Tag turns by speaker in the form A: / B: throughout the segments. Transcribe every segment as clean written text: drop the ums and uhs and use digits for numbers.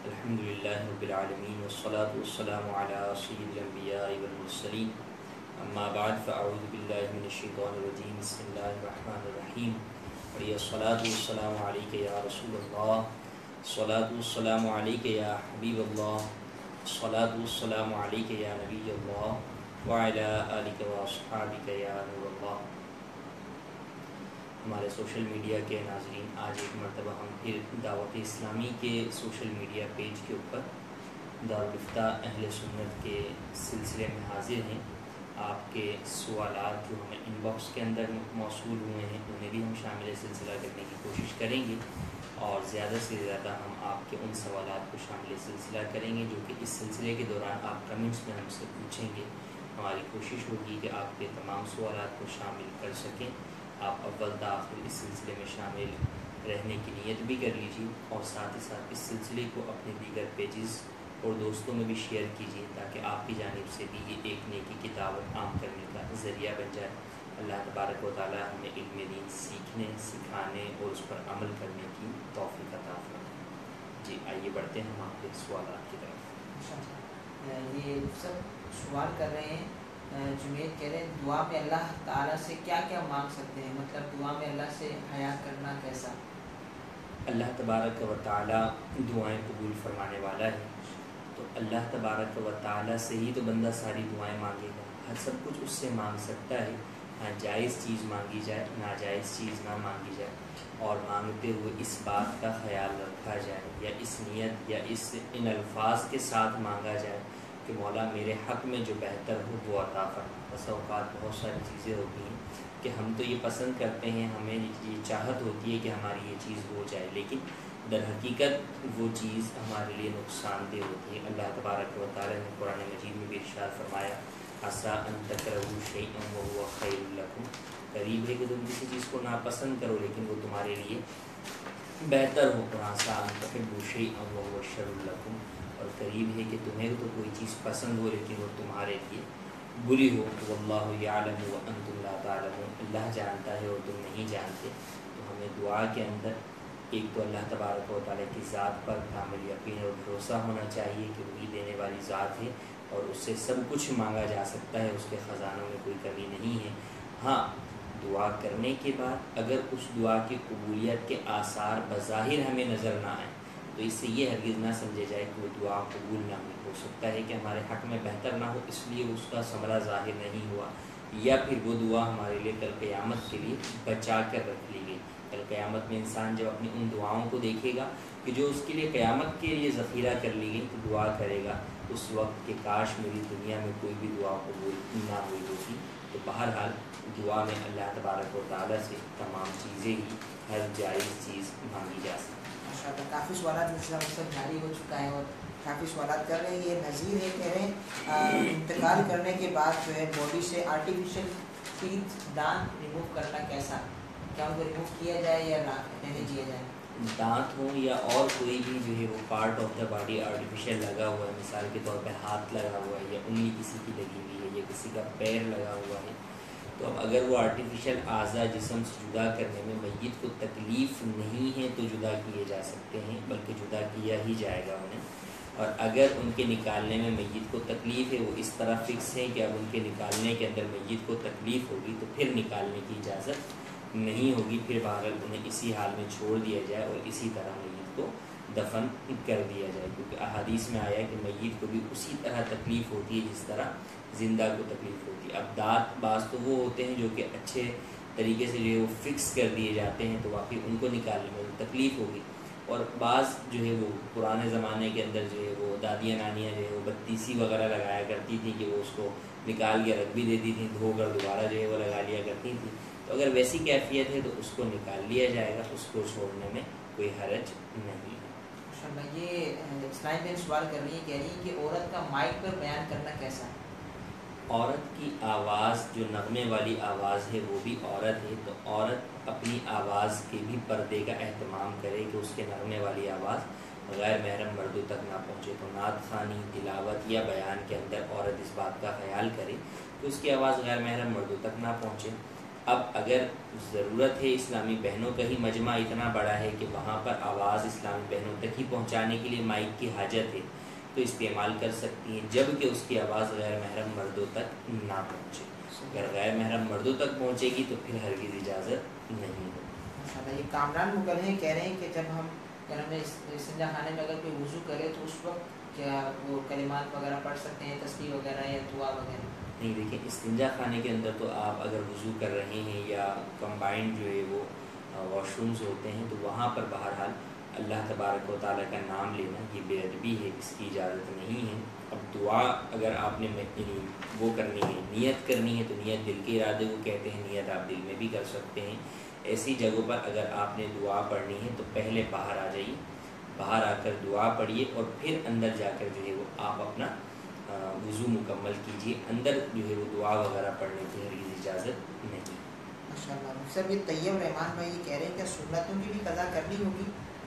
A: الحمدللہ رب العالمین والصلاة والسلام علی سید الانبیاء والمرسلین اما بعد فاعوذ باللہ من الشیطان الرجیم بسم اللہ الرحمن الرحیم الصلاة والسلام علیک یا رسول اللہ، الصلاة والسلام علیک یا حبیب اللہ، الصلاة والسلام علیک یا نبی اللہ وعلی آلک واصحابک یا نور اللہ۔ ہمارے سوشل میڈیا کے ناظرین، آج ایک مرتبہ ہم پھر دعوت اسلامی کے سوشل میڈیا پیج کے اوپر دارالفتہ اہل سنت کے سلسلے میں حاضر ہیں۔ آپ کے سوالات جو ہمیں ان باکس کے اندر موصول ہوئے ہیں انہیں بھی ہم شامل سلسلہ کرنے کی کوشش کریں گے، اور زیادہ سے زیادہ ہم آپ کے ان سوالات کو شامل سلسلہ کریں گے جو کہ اس سلسلے کے دوران آپ کمنٹس میں ہم سے پوچھیں گے۔ ہماری کوشش ہوگی کہ آپ کے تمام سوالات کو شامل کر سکیں۔ آپ اول تا آخر اس سلسلے میں شامل رہنے کی نیت بھی کر لیجیے، اور ساتھ ہی ساتھ اس سلسلے کو اپنے دیگر پیجز اور دوستوں میں بھی شیئر کیجیے تاکہ آپ کی جانب سے بھی یہ ایک نیکی کی دعوت عام کرنے کا ذریعہ بن جائے۔ اللہ تبارک و تعالی ہمیں علم دین سیکھنے، سکھانے اور اس پر عمل کرنے کی توفیق عطا فرمائے۔ جی آئیے بڑھتے ہیں ہم آپ کے سوالات کی طرف۔
B: یہ سب سوال کر رہے ہیں، جمعیت کہہ رہے ہیں دعا میں اللہ تعالیٰ سے کیا کیا مانگ سکتے ہیں، مطلب دعا میں اللہ سے حیا کرنا کیسا؟
A: اللہ تبارک و تعالی دعائیں قبول فرمانے والا ہے، تو اللہ تبارک و تعالی سے ہی تو بندہ ساری دعائیں مانگے گا۔ ہر سب کچھ اس سے مانگ سکتا ہے، ہاں جائز چیز مانگی جائے، ناجائز چیز نہ مانگی جائے، اور مانگتے ہوئے اس بات کا خیال رکھا جائے یا اس نیت یا ان الفاظ کے ساتھ مانگا جائے کہ مولا میرے حق میں جو بہتر ہو وہ عطا فرما۔ بس اوقات بہت ساری چیزیں ہوتی ہیں کہ ہم تو یہ پسند کرتے ہیں، ہمیں یہ چاہت ہوتی ہے کہ ہماری یہ چیز ہو جائے، لیکن در حقیقت وہ چیز ہمارے لیے نقصان دہ ہوتی ہے۔ اللہ تبارک و تعالی نے قرآن مجید میں بھی ارشاد فرمایا عسیٰ ان تکرہوا شیئا وہو خیر لکم، قریب ہے کہ تم کسی چیز کو ناپسند کرو لیکن وہ تمہارے لیے بہتر ہو، عسیٰ ان تحبوا شیئا وہو شر لکم، اور قریب ہے کہ تمہیں تو کوئی چیز پسند ہو لیکن وہ تمہارے لیے بری ہو۔ واللہ یعلم وانتم لا تعلمون، اللہ جانتا ہے اور تم نہیں جانتے۔ تو ہمیں دعا کے اندر ایک تو اللہ تبارک و تعالیٰ کی ذات پر کامل یقین اور بھروسہ ہونا چاہیے کہ وہی دینے والی ذات ہے اور اس سے سب کچھ مانگا جا سکتا ہے، اس کے خزانوں میں کوئی کمی نہیں ہے۔ ہاں دعا کرنے کے بعد اگر اس دعا کی قبولیت کے آثار بظاہر ہمیں نظر نہ آئیں تو اس سے یہ ہرگز نہ سمجھے جائے کہ وہ دعا قبول نہ ہوئی۔ ہو سکتا ہے کہ ہمارے حق میں بہتر نہ ہو اس لیے اس کا ثمرہ ظاہر نہیں ہوا، یا پھر وہ دعا ہمارے لیے کل قیامت کے لیے بچا کر رکھ لی گئی۔ کل قیامت میں انسان جب اپنی ان دعاؤں کو دیکھے گا کہ جو اس کے لیے قیامت کے لیے ذخیرہ کر لی گئی، تو دعا کرے گا اس وقت کہ کاش میری دنیا میں کوئی بھی دعا قبول نہ ہوئی ہوتی۔ تو بہرحال دعا میں اللہ تبارک و تعالیٰ سے تمام چیزیں ہی ہر جائز چیز مانگی جا سکتی۔
B: کافی سوالات مطلب جاری ہو چکا ہے اور کافی سوالات کر رہے ہیں۔ یہ نذیر ہے، کہہ رہے ہیں انتقال کرنے کے بعد جو ہے باڈی سے آرٹیفیشیل ٹیتھ دانت ریموو کرنا کیسا، کیا ان کو ریموو کیا جائے یا رہنے دیا جائے؟
A: دانت ہوں یا اور کوئی بھی جو ہے وہ part of the body artificial لگا ہوا ہے، مثال کے طور پہ ہاتھ لگا ہوا ہے یا انگلی کسی کی لگی ہوئی ہے یا کسی کا پیر لگا ہوا ہے، تو اب اگر وہ آرٹیفیشیل اعضاء جسم سے جدا کرنے میں میت کو تکلیف نہیں ہے تو جدا کیے جا سکتے ہیں، بلکہ جدا کیا ہی جائے گا انہیں۔ اور اگر ان کے نکالنے میں میت کو تکلیف ہے، وہ اس طرح فکس ہے کہ اب ان کے نکالنے کے اندر میت کو تکلیف ہوگی تو پھر نکالنے کی اجازت نہیں ہوگی، پھر بہرحال انہیں اسی حال میں چھوڑ دیا جائے اور اسی طرح میت کو دفن کر دیا جائے، کیونکہ احادیث میں آیا ہے کہ میت کو بھی اسی طرح تکلیف ہوتی ہے جس طرح زندہ کو تکلیف ہوتی ہے۔ اب دانت بعض تو وہ ہوتے ہیں جو کہ اچھے طریقے سے جو ہے وہ فکس کر دیے جاتے ہیں تو واقعی ان کو نکالنے میں تکلیف ہوگی، اور بعض جو ہے وہ پرانے زمانے کے اندر جو ہے وہ دادیاں نانیاں جو ہے وہ بتیسی وغیرہ لگایا کرتی تھیں کہ وہ اس کو نکال کے رکھ بھی دیتی تھیں، دھو کر دوبارہ جو ہے وہ لگا لیا کرتی تھیں۔ تو اگر ویسی کیفیت ہے تو اس کو نکال لیا جائے گا، اس کو چھوڑنے میں کوئی حرج نہیں ہے۔
B: یہ اسلام میں سوال کر رہی ہے، کہہ رہی ہے کہ عورت کا مائک پر بیان کرنا کیسا ہے؟
A: عورت کی آواز جو نغمے والی آواز ہے وہ بھی عورت ہے، تو عورت اپنی آواز کے بھی پردے کا اہتمام کرے کہ اس کے نغمے والی آواز غیر محرم مردوں تک نہ پہنچے۔ تو نعت خوانی، تلاوت یا بیان کے اندر عورت اس بات کا خیال کرے کہ اس کی آواز غیر محرم مردوں تک نہ پہنچے۔ اب اگر ضرورت ہے اسلامی بہنوں کا ہی مجمع اتنا بڑا ہے کہ وہاں پر آواز اسلامی بہنوں تک ہی پہنچانے کے لیے مائک کی حاجت ہے تو استعمال کر سکتی ہیں، جب کہ اس کی آواز غیر محرم مردوں تک نہ پہنچے۔ اگر غیر محرم مردوں تک پہنچے گی تو پھر ہرگز اجازت نہیں ہوگی۔
B: یہ کامران مکرم کہہ رہے ہیں کہ جب ہم استنجا خانے میں اگر کوئی وضو کرے تو اس وقت کیا وہ کلمات وغیرہ پڑھ سکتے ہیں، تسبیح وغیرہ یا دعا وغیرہ؟
A: نہیں، دیکھیں استنجا خانے کے اندر تو آپ اگر وضو کر رہے ہیں یا کمبائنڈ جو ہے وہ واش رومز ہوتے ہیں تو وہاں پر بہرحال اللہ تبارک و تعالیٰ کا نام لینا یہ بے ادبی ہے، اس کی اجازت نہیں ہے۔ اب دعا اگر آپ نے وہ کرنی ہے، نیت کرنی ہے تو نیت دل کے ارادے کو کہتے ہیں، نیت آپ دل میں بھی کر سکتے ہیں۔ ایسی جگہوں پر اگر آپ نے دعا پڑھنی ہے تو پہلے باہر آ جائیے، باہر آ کر دعا پڑھیے اور پھر اندر جا کر جو ہے وہ آپ اپنا وضو مکمل کیجیے۔ اندر جو ہے وہ دعا وغیرہ پڑھنے کی ہرگز اجازت نہیں۔
B: ماشاءاللہ سر، یہ طیب رحمان بھائی کہہ رہے ہیں کہ سنتوں کی بھی قضا کرنی ہوگی،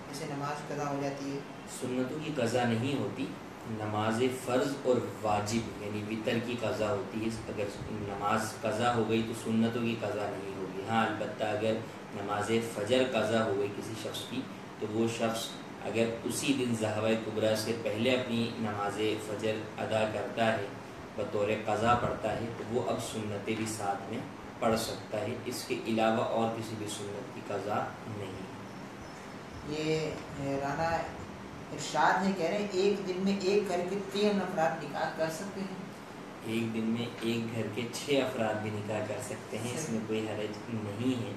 B: جیسے نماز قضا ہو جاتی ہے؟
A: سنتوں کی قضا نہیں ہوتی، نماز فرض اور واجب یعنی وتر کی قضا ہوتی ہے۔ اگر نماز قضا ہو گئی تو سنتوں کی قضا نہیں ہوگی۔ ہاں البتہ اگر نماز فجر قضا ہو گئی کسی شخص کی تو وہ شخص اگر اسی دن ظہر کبریٰ سے پہلے اپنی نماز فجر ادا کرتا ہے، بطور قضا پڑھتا ہے، تو وہ اب سنتیں بھی ساتھ میں پڑھ سکتا ہے، اس کے علاوہ اور کسی بھی سنت کی قضا نہیں۔
B: یہ رانا ارشاد ہے، کہہ رہے ہیں ایک دن میں ایک گھر کے 3 افراد نکاح کر سکتے ہیں؟
A: ایک دن میں ایک گھر کے 6 افراد بھی نکاح کر سکتے ہیں، اس میں کوئی حرج نہیں ہے۔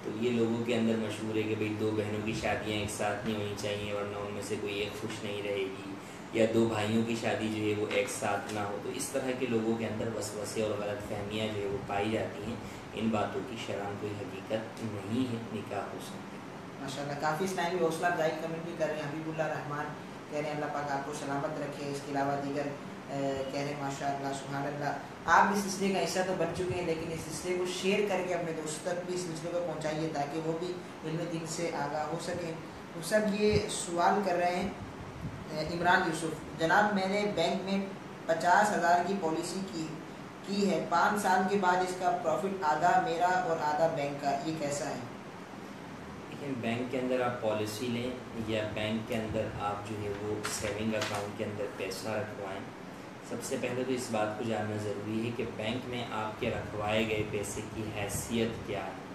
A: تو یہ لوگوں کے اندر مشہور ہے کہ بھئی 2 بہنوں کی شادیاں ایک ساتھ نہیں ہونی چاہیے ورنہ ان میں سے کوئی ایک خوش نہیں رہے گی، یا 2 بھائیوں کی شادی جو ہے وہ ایک ساتھ نہ ہو۔ تو اس طرح کے لوگوں کے اندر وسوسے اور غلط فہمیاں جو ہے وہ پائی جاتی ہیں، ان باتوں کی شرعاً کوئی حقیقت نہیں ہے، نکاح ہو سکتے ہیں۔
B: ماشاءاللہ کافی اسلامی حوصلہ افزائی کمنٹ بھی کر رہے ہیں۔ حبیب اللہ رحمان کہہ رہے ہیں اللہ پاک آپ کو سلامت رکھے۔ اس کے علاوہ دیگر کہہ رہے ہیں ماشاء اللہ سبحان اللہ، آپ اس سلسلے کا حصہ تو بن چکے ہیں لیکن اس سلسلے کو شیئر کر کے اپنے دوستوں تک بھی اس سلسلے کو پہنچائیے تاکہ وہ بھی علم دین سے آگاہ ہو سکیں۔ تو سب یہ سوال کر رہے ہیں عمران یوسف، جناب میں نے بینک میں 50,000 کی پالیسی کی ہے، 5 سال کے بعد اس کا پروفٹ آدھا میرا اور آدھا بینک کا، یہ کیسا ہے؟
A: لیکن بینک کے اندر آپ پالیسی لیں یا بینک کے اندر آپ جو ہے وہ سیونگ اکاؤنٹ کے اندر پیسہ رکھوائیں، سب سے پہلے تو اس بات کو جاننا ضروری ہے کہ بینک میں آپ کے رکھوائے گئے پیسے کی حیثیت کیا ہے۔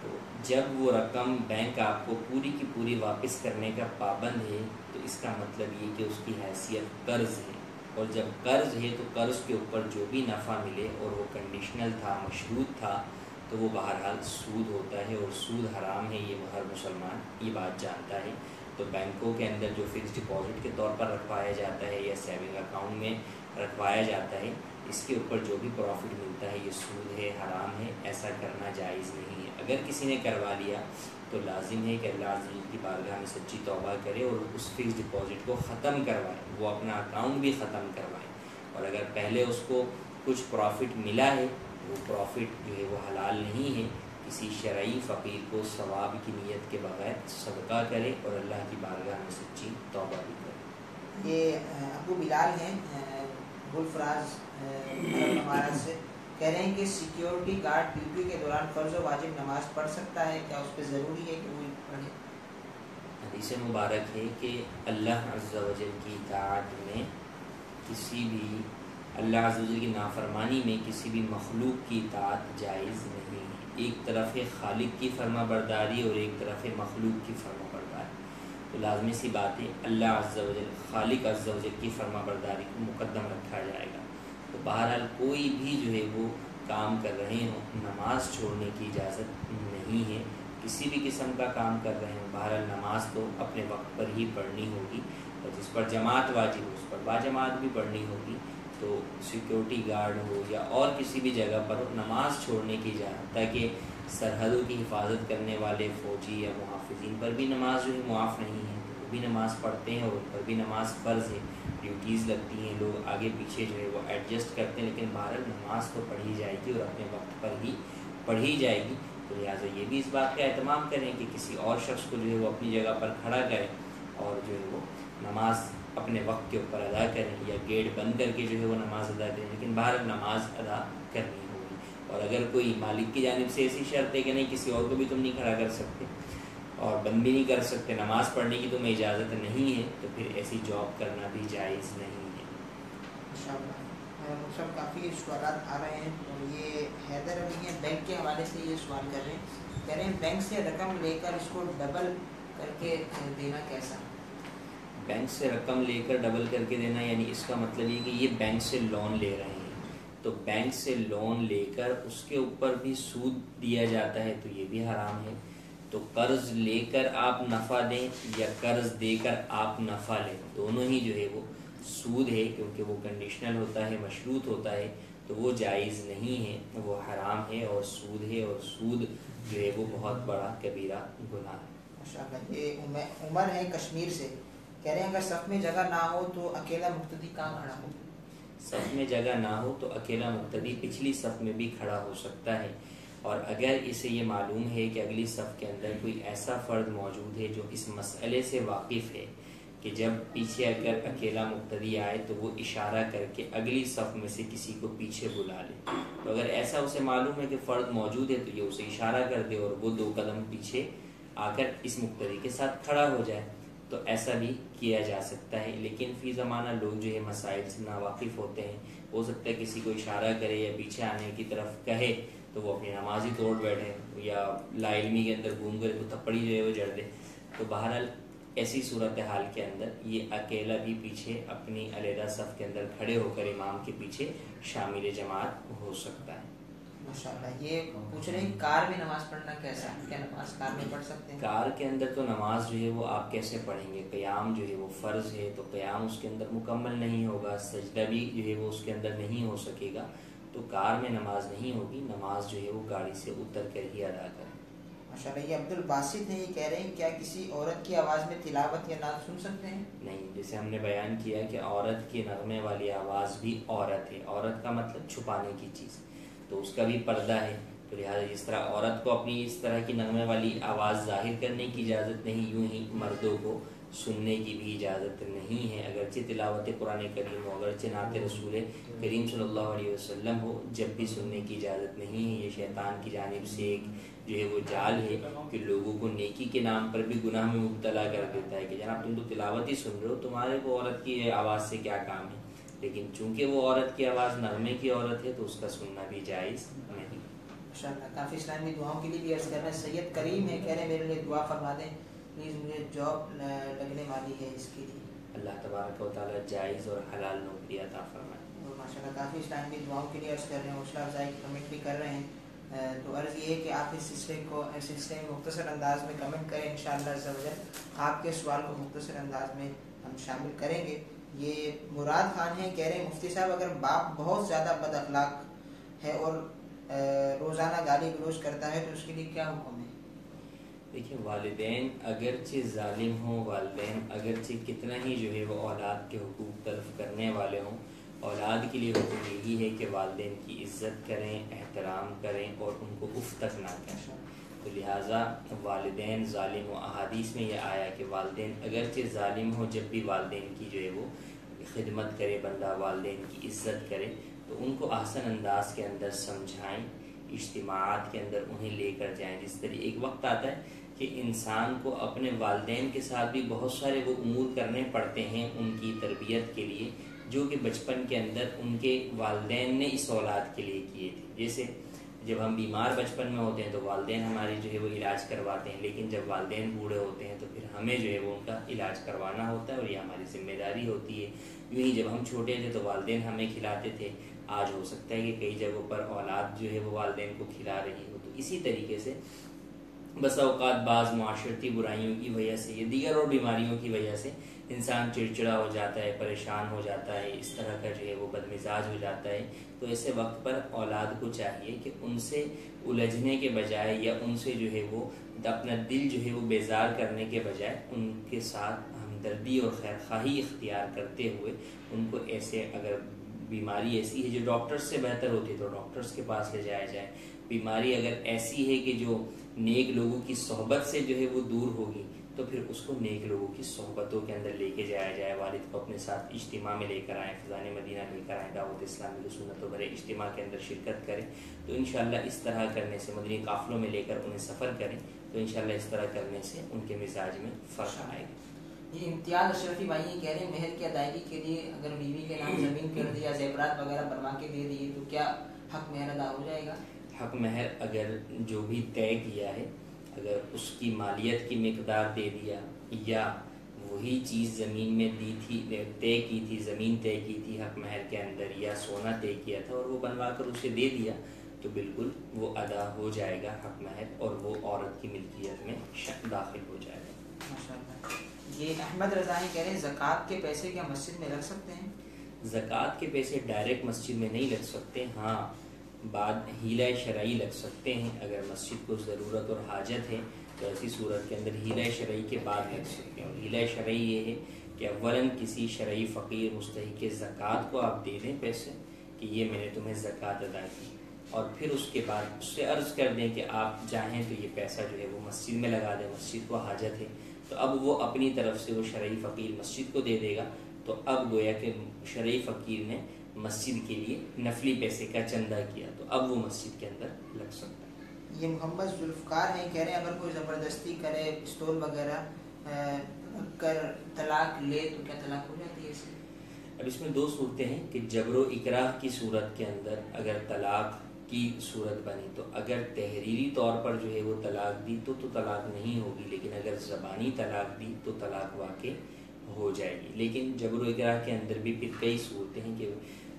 A: تو جب وہ رقم بینک آپ کو پوری کی پوری واپس کرنے کا پابند ہے تو اس کا مطلب یہ کہ اس کی حیثیت قرض ہے، اور جب قرض ہے تو قرض کے اوپر جو بھی نفع ملے اور وہ کنڈیشنل تھا، مشروط تھا، تو وہ بہرحال سود ہوتا ہے اور سود حرام ہے، یہ ہر مسلمان یہ بات جانتا ہے۔ تو بینکوں کے اندر جو فکس ڈپازٹ کے طور پر رکھوایا جاتا ہے یا سیونگ اکاؤنٹ میں رکھوایا جاتا ہے، اس کے اوپر جو بھی پروفٹ ملتا ہے یہ سود ہے، حرام ہے، ایسا کرنا جائز نہیں ہے۔ اگر کسی نے کروا لیا تو لازم ہے کہ اللہ عز و جل کی بارگاہ میں سچی توبہ کرے اور اس فکس ڈپازٹ کو ختم کروائے، وہ اپنا اکاؤنٹ بھی ختم کروائے، اور اگر پہلے اس کو کچھ پروفٹ ملا ہے وہ پروفٹ جو ہے وہ حلال نہیں ہے، کسی شرعی فقیر کو ثواب کی نیت کے بغیر صدقہ کرے اور اللہ کی بارگاہ میں سچی توبہ بھی کرے۔
B: یہ ابو بلال ہیں گلفراز ہمارا سے، کہہ رہے ہیں کہ سیکیورٹی گارڈ ڈیوٹی کے دوران فرض و واجب نماز پڑھ سکتا ہے، کیا اس پہ ضروری ہے کہ وہ پڑھے؟
A: حدیث مبارک ہے کہ اللہ عز و جل کی اطاعت میں کسی بھی اللہ عز و جل کی نافرمانی میں کسی بھی مخلوق کی اطاعت جائز نہیں ہے۔ ایک طرف ہے خالق کی فرما برداری اور ایک طرف ہے مخلوق کی فرما برداری، تو لازمی سی بات ہے اللہ عز و جل، خالق عز و جل کی فرما برداری کو مقدم رکھا جائے گا۔ تو بہرحال کوئی بھی جو ہے وہ کام کر رہے ہوں نماز چھوڑنے کی اجازت نہیں ہے، کسی بھی قسم کا کام کر رہے ہوں بہرحال نماز تو اپنے وقت پر ہی پڑھنی ہوگی، اور جس پر جماعت واجب ہو اس پر باجماعت بھی پڑھنی ہوگی۔ تو سیکیورٹی گارڈ ہو یا اور کسی بھی جگہ پر ہو، نماز چھوڑنے کی اجازت، تاکہ سرحدوں کی حفاظت کرنے والے فوجی یا محافظین پر بھی نماز جو ہے معاف نہیں ہے، وہ بھی نماز پڑھتے ہیں اور ان پر بھی نماز فرض ہے، ڈیوٹیز لگتی ہیں، لوگ آگے پیچھے جو ہے وہ ایڈجسٹ کرتے ہیں، لیکن بہرحال نماز تو پڑھی جائے گی اور اپنے وقت پر ہی پڑھی جائے گی۔ تو لہٰذا یہ بھی اس بات کا اہتمام کریں کہ کسی اور شخص کو جو ہے وہ اپنی جگہ پر کھڑا کریں اور جو ہے وہ نماز اپنے وقت کے اوپر ادا کریں، یا گیٹ بند کر کے جو ہے وہ نماز ادا کریں، لیکن بہرحال نماز ادا کرنی ہوگی۔ اور اگر کوئی مالک کی جانب سے ایسی شرط ہے کہ نہیں کسی اور کو بھی تم نہیں کھڑا کر سکتے اور بند بھی نہیں کر سکتے، نماز پڑھنے کی تمہیں اجازت نہیں ہے، تو پھر ایسی جاب کرنا بھی جائز نہیں ہے۔
B: انشاءاللہ سب کافی سوالات آ رہے ہیں، اور یہ حیدر علی ہیں بینک کے حوالے سے یہ سوال کر رہے ہیں، کہہ رہے ہیں بینک سے رقم لے کر اس کو ڈبل کر کے دینا کیسا؟
A: بینک سے رقم لے کر ڈبل کر کے دینا یعنی اس کا مطلب یہ کہ یہ بینک سے لون لے رہے ہیں، تو بینک سے لون لے کر اس کے اوپر بھی سود دیا جاتا ہے تو یہ بھی حرام ہے۔ تو قرض لے کر آپ نفع دیں یا قرض دے کر آپ نفع لیں، دونوں ہی جو ہے وہ سود ہے، کیونکہ وہ کنڈیشنل ہوتا ہے، مشروط ہوتا ہے، تو وہ جائز نہیں ہے، وہ حرام ہے اور سود ہے، اور سود جو ہے وہ بہت بڑا کبیرہ گناہ ہے۔
B: ماشاءاللہ یہ عمر ہے کشمیر سے، کہہ رہے ہیں اگر صف میں جگہ نہ ہو تو اکیلا مقتدی کہاں کھڑا ہو؟
A: صف میں جگہ نہ ہو تو اکیلا مقتدی پچھلی صف میں بھی کھڑا ہو سکتا ہے، اور اگر اسے یہ معلوم ہے کہ اگلی صف کے اندر کوئی ایسا فرد موجود ہے جو اس مسئلے سے واقف ہے کہ جب پیچھے اگر اکیلا مقتدی آئے تو وہ اشارہ کر کے اگلی صف میں سے کسی کو پیچھے بلا لے، تو اگر ایسا اسے معلوم ہے کہ فرد موجود ہے تو یہ اسے اشارہ کر دے اور وہ 2 قدم پیچھے آ کر اس مقتدی کے ساتھ کھڑا ہو جائے، تو ایسا بھی کیا جا سکتا ہے۔ لیکن فی زمانہ لوگ جو ہے مسائل سے ناواقف ہوتے ہیں، ہو سکتا ہے کسی کو اشارہ کرے یا پیچھے آنے کی طرف کہے تو وہ اپنی نماز ہی توڑ بیٹھے یا لا علمی کے اندر گھوم کر تو تھپڑی جو ہے وہ جڑ دے، تو بہرحال ایسی صورتحال کے اندر یہ اکیلا بھی پیچھے اپنی علیحدہ صف کے اندر کھڑے ہو کر امام کے پیچھے شامل جماعت ہو سکتا ہے۔
B: ماشاءاللہ یہ پوچھ رہے ہیں کار میں نماز پڑھنا کیسا ہے؟ کیا نماز کار میں پڑھ سکتے ہیں؟
A: کار کے اندر تو نماز جو ہے وہ آپ کیسے پڑھیں گے؟ قیام جو ہے وہ فرض ہے، تو قیام اس کے اندر مکمل نہیں ہوگا، سجدہ بھی جو ہے وہ اس کے اندر نہیں ہو سکے گا، تو کار میں نماز نہیں ہوگی، نماز جو ہے وہ گاڑی سے اتر کر ہی ادا کریں۔
B: ماشاءاللہ یہ عبد الباسط ہیں، یہ کہہ رہے ہیں کیا کسی عورت کی آواز میں تلاوت یا نعت سن سکتے ہیں؟
A: نہیں، جیسے ہم نے بیان کیا کہ عورت کی نغمے والی آواز بھی عورت ہے، عورت کا مطلب چھپانے کی چیز، تو اس کا بھی پردہ ہے، تو لہٰذا جس طرح عورت کو اپنی اس طرح کی نغمے والی آواز ظاہر کرنے کی اجازت نہیں، یوں ہی مردوں کو سننے کی بھی اجازت نہیں ہے، اگرچہ تلاوت قرآن کریم ہو، اگرچہ نعت رسول کریم صلی اللہ علیہ وسلم ہو، جب بھی سننے کی اجازت نہیں ہے۔ یہ شیطان کی جانب سے ایک جو ہے وہ جال ہے کہ لوگوں کو نیکی کے نام پر بھی گناہ میں مبتلا کر دیتا ہے کہ جناب تم تو تلاوت ہی سن رہے ہو، تمہارے کو عورت کی آواز سے کیا کام ہے، لیکن چونکہ وہ عورت کی آواز نغمے کی عورت ہے تو اس کا سننا بھی جائز نہیں۔
B: ماشاءاللہ کافی اسلامی دعاؤں کے لیے بھی عرض کرنا ہے۔ سید کریم ہے، کہہ رہے ہیں میرے لیے دعا فرما دیں پلیز، مجھے جاب لگنے والی ہے، اس کے لیے
A: اللہ تبارک و تعالیٰ جائز اور حلال نوکری عطا فرمائے۔
B: اور ماشاءاللہ کافی اسلامی دعاؤں کے لیے عرض کر رہے ہیں، حوصلہ افزائی کی کمنٹ بھی کر رہے ہیں، تو عرض یہ ہے کہ آپ اس سلسلے میں مختصر انداز میں کمنٹ کریں، انشاءاللہ عز و جل آپ کے سوال کو مختصر انداز میں ہم شامل کریں گے۔ یہ مراد خان ہیں، کہہ رہے ہیں مفتی صاحب اگر باپ بہت زیادہ بد اخلاق ہے اور روزانہ گالی گلوچ کرتا ہے تو اس کے لیے کیا حکم ہے؟
A: دیکھیں، والدین اگرچہ ظالم ہوں، والدین اگرچہ کتنا ہی جو ہے وہ اولاد کے حقوق تلف کرنے والے ہوں، اولاد کے لیے حکم یہی ہے کہ والدین کی عزت کریں، احترام کریں اور ان کو اف تک نہ کہیں، تو لہٰذا والدین ظالم و احادیث میں یہ آیا کہ والدین اگرچہ ظالم ہو جب بھی والدین کی جو ہے وہ خدمت کرے بندہ، والدین کی عزت کرے، تو ان کو احسن انداز کے اندر سمجھائیں، اجتماعات کے اندر انہیں لے کر جائیں۔ جس طرح ایک وقت آتا ہے کہ انسان کو اپنے والدین کے ساتھ بھی بہت سارے وہ امور کرنے پڑتے ہیں ان کی تربیت کے لیے جو کہ بچپن کے اندر ان کے والدین نے اس اولاد کے لیے کیے تھے۔ جیسے جب ہم بیمار بچپن میں ہوتے ہیں تو والدین ہمارے جو ہے وہ علاج کرواتے ہیں، لیکن جب والدین بوڑھے ہوتے ہیں تو پھر ہمیں جو ہے وہ ان کا علاج کروانا ہوتا ہے اور یہ ہماری ذمہ داری ہوتی ہے۔ یوں ہی جب ہم چھوٹے تھے تو والدین ہمیں کھلاتے تھے، آج ہو سکتا ہے کہ کئی جگہوں پر اولاد جو ہے وہ والدین کو کھلا رہی ہو، تو اسی طریقے سے بس اوقات بعض معاشرتی برائیوں کی وجہ سے یا دیگر اور بیماریوں کی وجہ سے انسان چڑچڑا ہو جاتا ہے، پریشان ہو جاتا ہے، اس طرح کا جو ہے وہ بدمزاج ہو جاتا ہے، تو ایسے وقت پر اولاد کو چاہیے کہ ان سے الجھنے کے بجائے یا ان سے جو ہے وہ اپنا دل جو ہے وہ بیزار کرنے کے بجائے ان کے ساتھ ہمدردی اور خیرخواہی اختیار کرتے ہوئے ان کو ایسے، اگر بیماری ایسی ہے جو ڈاکٹرز سے بہتر ہوتی ہے تو ڈاکٹرز کے پاس لے جایا جائے، بیماری اگر ایسی ہے کہ جو نیک لوگوں کی صحبت سے جو ہے وہ دور ہوگی تو پھر اس کو نیک لوگوں کی صحبتوں کے اندر لے کے جایا جائے، والد کو اپنے ساتھ اجتماع میں لے کر آئیں، فضان مدینہ لے کر آئیں، دعوت اسلامی کی سنتوں بھرے اجتماع کے اندر شرکت کریں. تو انشاءاللہ اس طرح کرنے سے مدنی قافلوں میں لے کر انہیں سفر کریں تو انشاءاللہ اس طرح کرنے سے ان کے مزاج میں فرق آئے گا.
B: یہ امتیاز اشرفی بھائی یہ کہہ رہے ہیں مہر کی ادائیگی کے لیے اگر بیوی کے نام زمین کر دی یا زیورات وغیرہ بنوا کے دے دیے تو کیا حق مہر ادا ہو جائے گا؟
A: حق مہر اگر جو بھی طے کیا ہے، اگر اس کی مالیت کی مقدار دے دیا یا وہی چیز زمین میں دی تھی، طے کی تھی، زمین طے کی تھی حق مہر کے اندر، یا سونا طے کیا تھا اور وہ بنوا کر اسے دے دیا تو بالکل وہ ادا ہو جائے گا حق مہر، اور وہ عورت کی ملکیت میں داخل ہو جائے گا.
B: ماشاءاللہ. یہ احمد رضا کہہ رہے ہیں زکوٰۃ کے پیسے کیا مسجد میں رکھ سکتے ہیں؟
A: زکوٰۃ کے پیسے ڈائریکٹ مسجد میں نہیں لگ سکتے، ہاں بعد ہیلہ شرعی لگ سکتے ہیں. اگر مسجد کو ضرورت اور حاجت ہے تو ایسی صورت کے اندر ہیلہ شرعی کے بعد لگ سکتے ہیں. اور ہیلہ شرعی یہ ہے کہ اولاً کسی شرعی فقیر مستحق زکوٰۃ کو آپ دے دیں پیسے کہ یہ میں نے تمہیں زکوٰۃ ادا کی، اور پھر اس کے بعد اس سے عرض کر دیں کہ آپ چاہیں تو یہ پیسہ جو ہے وہ مسجد میں لگا دیں، مسجد کو حاجت ہے. تو اب وہ اپنی طرف سے وہ شرعی فقیر مسجد کو دے دے گا، تو اب گویا کہ شرعی فقیر نے مسجد کے لیے نفلی پیسے کا چندہ کیا تو اب وہ مسجد کے اندر لگ سکتا ہے.
B: یہ محمد ذوالفقار ہیں کہہ رہے ہیں اگر کوئی زبردستی کرے پستول وغیرہ کر طلاق لے تو کیا طلاق ہو جاتی ہے اس سے؟
A: اب اس میں دو صورتیں ہیں کہ جبر و اکراہ کی صورت کے اندر اگر طلاق کی صورت بنی تو اگر تحریری طور پر جو ہے وہ طلاق دی تو طلاق نہیں ہوگی، لیکن اگر زبانی طلاق دی تو طلاق واقع ہو جائے گی. لیکن جبر و اکراہ کے اندر بھی پھر کئی صورتیں ہیں کہ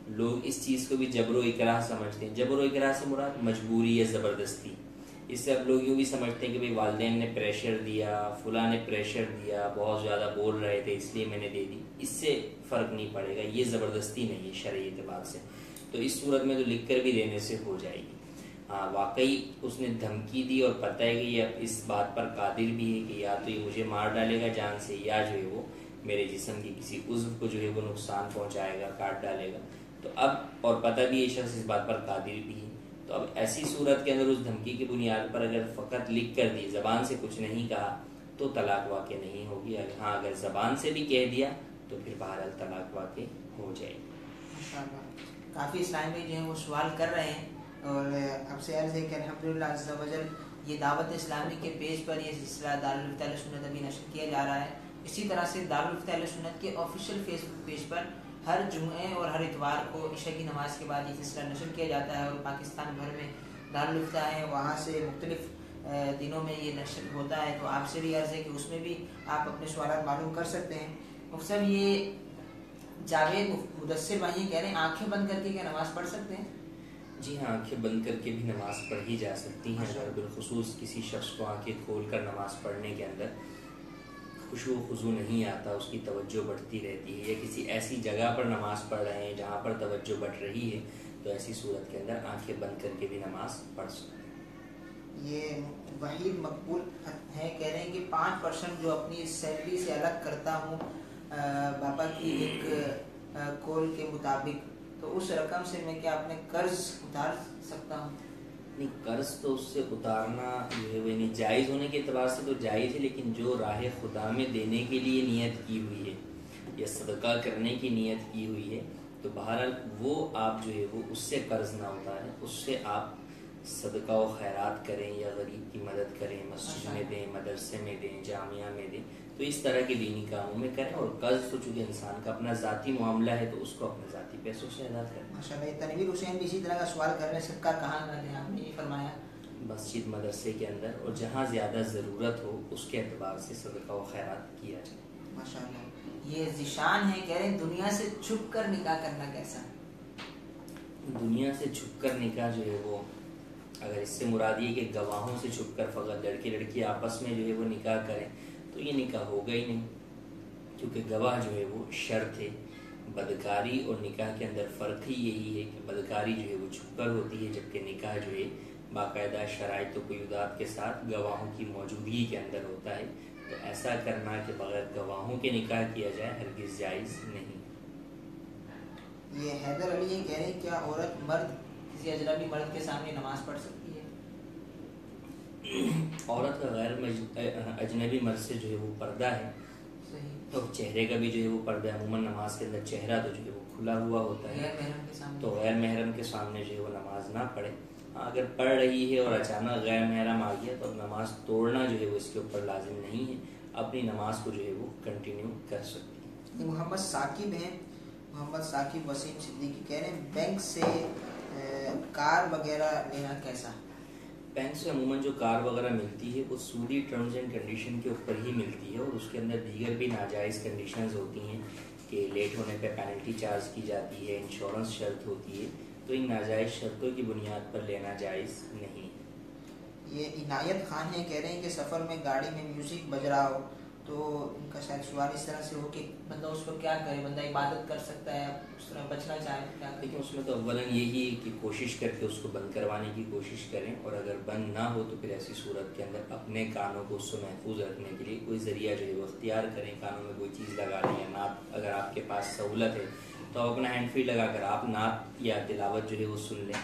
A: لوگ اس چیز کو بھی جبر و اکراہ سمجھتے ہیں. جبر و اکراہ سے مراد مجبوری یا زبردستی. اس سے اب لوگ یوں بھی سمجھتے ہیں کہ بھئی والدین نے پریشر دیا، فلاں نے پریشر دیا، بہت زیادہ بول رہے تھے اس لیے میں نے دے دی. اس سے فرق نہیں پڑے گا، یہ زبردستی نہیں ہے شرعی اعتبار سے. تو اس صورت میں تو لکھ کر بھی دینے سے ہو جائے گی. ہاں واقعی اس نے دھمکی دی اور پتہ ہے کہ یہ اس بات پر قادر بھی ہے کہ یا تو یہ مجھے مار ڈالے گا جان سے، یا جو ہے وہ میرے جسم کی کسی عضو کو جو ہے وہ نقصان پہنچائے گا، کاٹ ڈالے گا. تو اب اور پتہ بھی یہ شخص اس بات پر قادر بھی ہے، تو اب ایسی صورت کے اندر اس دھمکی کی بنیاد پر اگر فقط لکھ کر دی، زبان سے کچھ نہیں کہا تو طلاق واقع نہیں ہوگی. ہاں اگر زبان سے بھی کہہ دیا تو پھر بہرحال طلاق واقع ہو جائے گی.
B: ماشاءاللہ. کافی اسلام میں جو ہیں وہ سوال کر رہے ہیں اور اب سے عرض ہے کہ الحمدللہ عز و جل یہ دعوت اسلامی کے پیج پر یہ سلسلہ دارالفتہ اہل سنت ابھی نشر کیا جا رہا ہے. اسی طرح سے دارالفتہ اہل سنت کے آفیشیل فیس بک پیج پر ہر جمعے اور ہر اتوار کو عشاء کی نماز کے بعد یہ سلسلہ نشر کیا جاتا ہے، اور پاکستان بھر میں دارالفتہ ہیں وہاں سے مختلف دنوں میں یہ نشر ہوتا ہے. تو آپ سے بھی عرض ہے کہ اس میں بھی آپ اپنے سوالات معلوم کر سکتے ہیں. مفتی صاحب یہ جاوید مدثر بھائی کہہ رہے ہیں آنکھیں بند کر کے کیا نماز پڑھ سکتے ہیں؟
A: جی ہاں، آنکھیں بند کر کے بھی نماز پڑھی جا سکتی ہیں. اور بالخصوص کسی شخص کو آنکھیں کھول کر نماز پڑھنے کے اندر خشوع و خضوع نہیں آتا، اس کی توجہ بڑھتی رہتی ہے، یا کسی ایسی جگہ پر نماز پڑھ رہے ہیں جہاں پر توجہ بڑھ رہی ہے تو ایسی صورت کے اندر آنکھیں بند کر کے بھی نماز پڑھ سکتے ہیں.
B: یہ وحید مقبول ہیں کہہ رہے ہیں کہ 5% جو اپنی سیلری سے الگ کرتا ہوں باپا کی ایک کول کے مطابق، تو اس رقم سے میں کیا اپنے قرض اتار سکتا ہوں؟
A: نہیں، قرض تو اس سے اتارنا جو ہے وہ نہیں جائز ہونے کے اعتبار سے تو جائز ہے، لیکن جو راہ خدا میں دینے کے لیے نیت کی ہوئی ہے یا صدقہ کرنے کی نیت کی ہوئی ہے تو بہرحال وہ آپ جو ہے وہ اس سے قرض نہ اتاریں، اس سے آپ صدقہ و خیرات کریں یا غریب کی مدد کریں، مسجد میں دیں، مدرسے میں دیں، جامعہ میں دیں. تو اس طرح کے دینی کاموں میں کریں. اور قرض تو چونکہ انسان کا اپنا ذاتی معاملہ ہے تو اس کو اپنے ذاتی پیسوں سے ادا کریں.
B: ماشاءاللہ. تنویر حسین بھی اسی طرح کا سوال کر رہے ہیں صدقہ کہاں کریں؟ آپ نے یہ فرمایا
A: مسجد مدرسے کے اندر، اور جہاں زیادہ ضرورت ہو اس کے اعتبار سے صدقہ و خیرات کیا جائے.
B: ماشاءاللہ. یہ ذیشان ہے کہہ رہے ہیں دنیا سے چھپ کر نکاح کرنا کیسا؟
A: دنیا سے چھپ کر نکاح جو ہے وہ، اگر اس سے مراد یہ کہ گواہوں سے چھپ کر فقط لڑکی لڑکی آپس میں جو ہے وہ نکاح کریں تو یہ نکاح ہوگا ہی نہیں، کیونکہ گواہ جو ہے وہ شرط ہے. بدکاری اور نکاح کے اندر فرق ہی یہی ہے کہ بدکاری جو ہے وہ چھپ کر ہوتی ہے، جبکہ نکاح جو ہے باقاعدہ شرائط و قیودات کے ساتھ گواہوں کی موجودگی کے اندر ہوتا ہے. تو ایسا کرنا کہ بغیر گواہوں کے نکاح کیا جائے ہرگز جائز نہیں.
B: یہ حیدر علی یہ کہہ رہے ہیں کیا عورت مرد کسی اجنبی مرد کے سامنے نماز پڑھ سکتی ہے؟
A: عورت کا غیر اجنبی مرد سے جو ہے وہ پردہ ہے،
B: صحیح،
A: اور چہرے کا بھی جو ہے وہ پردہ ہے۔ عموماً نماز کے اندر چہرہ تو جو ہے وہ کھلا ہوا ہوتا ہے،
B: غیر محرم کے سامنے
A: تو غیر محرم کے سامنے جو ہے وہ نماز نہ پڑھے۔ اگر پڑھ رہی ہے اور اچانک غیر محرم آ گیا تو اب نماز توڑنا جو ہے وہ اس کے اوپر لازم نہیں ہے، اپنی نماز کو جو ہے وہ کنٹینیو کر سکتی ہے۔
B: محمد ثاقب ہیں، محمد ثاقب وسیم صدیقی کہہ رہے ہیں بینک سے کار وغیرہ لینا کیسا؟
A: بینک سے عموماً جو کار وغیرہ ملتی ہے وہ سودی ٹرمز اینڈ کنڈیشن کے اوپر ہی ملتی ہے، اور اس کے اندر دیگر بھی ناجائز کنڈیشنز ہوتی ہیں کہ لیٹ ہونے پہ پینلٹی چارج کی جاتی ہے، انشورنس شرط ہوتی ہے، تو ان ناجائز شرطوں کی بنیاد پر لینا جائز نہیں۔
B: یہ عنایت خان ہیں، کہہ رہے ہیں کہ سفر میں گاڑی میں میوزک بج رہا ہو تو ان کا شاید سوال اس طرح سے ہو کہ بندہ اس پر کیا کرے، بندہ عبادت کر سکتا ہے، اس طرح بچنا چاہے تو کیا کرے؟
A: لیکن اس میں تو اولاً یہی کہ کوشش کر کے اس کو بند کروانے کی کوشش کریں، اور اگر بند نہ ہو تو پھر ایسی صورت کے اندر اپنے کانوں کو اس سے محفوظ رکھنے کے لیے کوئی ذریعہ جو ہے وہ اختیار کریں، کانوں میں کوئی چیز لگا لیں، یا نعت اگر آپ کے پاس سہولت ہے تو آپ اپنا ہینڈ فری لگا کر آپ نعت یا تلاوت جو ہے وہ سن لیں،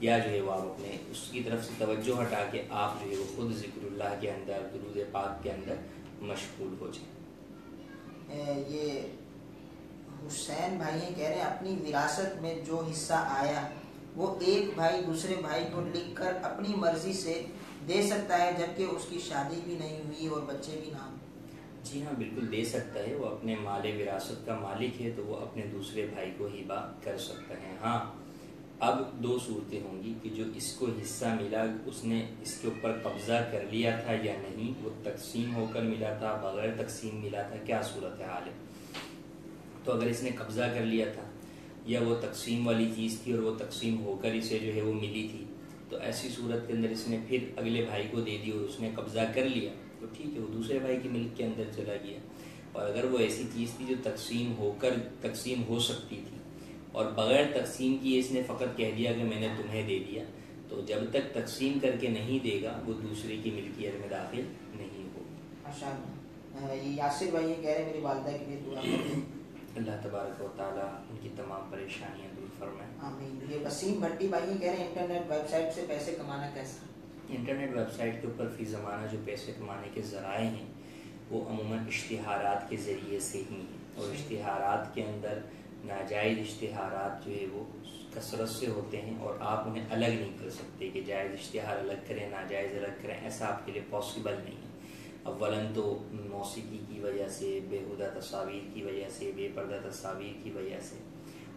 A: یا جو ہے وہ آپ اپنے اس کی طرف سے توجہ ہٹا کے آپ جو ہے وہ خود ذکر اللہ کے اندر، درود پاک کے اندر مشغول ہو جائیں۔
B: یہ حسین بھائی ہیں، کہہ رہے ہیں اپنی وراثت میں جو حصہ آیا وہ ایک بھائی دوسرے بھائی کو لکھ کر اپنی مرضی سے دے سکتا ہے جبکہ اس کی شادی بھی نہیں ہوئی اور بچے بھی نہ ہوں؟
A: جی ہاں، بالکل دے سکتا ہے، وہ اپنے مال وراثت کا مالک ہے تو وہ اپنے دوسرے بھائی کو ہبہ کر سکتا ہے۔ ہاں، اب دو صورتیں ہوں گی کہ جو اس کو حصہ ملا اس نے اس کے اوپر قبضہ کر لیا تھا یا نہیں، وہ تقسیم ہو کر ملا تھا، بغیر تقسیم ملا تھا، کیا صورت حال ہے۔ تو اگر اس نے قبضہ کر لیا تھا یا وہ تقسیم والی چیز تھی اور وہ تقسیم ہو کر اسے جو ہے وہ ملی تھی، تو ایسی صورت کے اندر اس نے پھر اگلے بھائی کو دے دی اور اس نے قبضہ کر لیا تو ٹھیک ہے، وہ دوسرے بھائی کی ملک کے اندر چلا گیا۔ اور اگر وہ ایسی چیز تھی جو تقسیم ہو سکتی تھی اور بغیر تقسیم کیے اس نے فقط کہہ دیا کہ میں نے تمہیں دے دیا، تو جب تک تقسیم کر کے نہیں دے گا وہ دوسرے کی ملکیت میں داخل نہیں ہوگا۔
B: ماشاء اللہ۔ یہ یاسر بھائی کہہ رہے ہیں میری والدہ کے لیے دعا کریں۔
A: اللہ تبارک و تعالیٰ ان کی تمام پریشانیاں دور فرمائیں۔
B: آمین۔ یہ وسیم بھٹی بھائی کہہ رہے ہیں انٹرنیٹ ویب سائٹ سے پیسے کمانا کیسا؟
A: انٹرنیٹ ویب سائٹ کے اوپر فی زمانہ جو پیسے کمانے کے ذرائع ہیں وہ عموماً اشتہارات کے ذریعے سے ہی ہیں، اور اشتہارات کے اندر ناجائز اشتہارات جو ہے وہ کثرت سے ہوتے ہیں، اور آپ انہیں الگ نہیں کر سکتے کہ جائز اشتہار الگ کریں ناجائز الگ کریں، ایسا آپ کے لیے پاسبل نہیں ہے۔ اولاً تو موسیقی کی وجہ سے، بیہودہ تصاویر کی وجہ سے، بے پردہ تصاویر کی وجہ سے،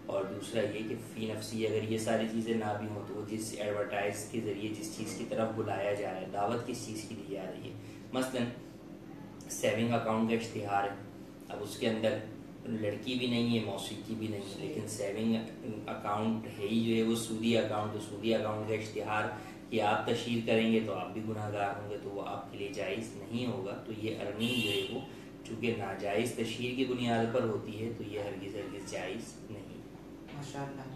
A: اور دوسرا یہ کہ فی نفسی اگر یہ ساری چیزیں نہ بھی ہوں تو وہ جس ایڈورٹائز کے ذریعے جس چیز کی طرف بلایا جا رہا ہے، دعوت کس چیز کی دی جا رہی ہے، مثلاً سیونگ اکاؤنٹ کا اشتہار ہے، اب اس کے اندر لڑکی بھی نہیں ہے، موسیقی بھی نہیں ہے، لیکن سیونگ اکاؤنٹ ہے ہی جو ہے وہ سودی اکاؤنٹ، تو سودی اکاؤنٹ کا اشتہار کہ آپ تشہیر کریں گے تو آپ بھی گناہ گار ہوں گے، تو وہ آپ کے لیے جائز نہیں ہوگا۔ تو یہ ارننگ جو ہے وہ چونکہ ناجائز تشہیر کی بنیاد پر ہوتی ہے تو یہ ہرگز جائز نہیں۔
B: ماشاء اللہ۔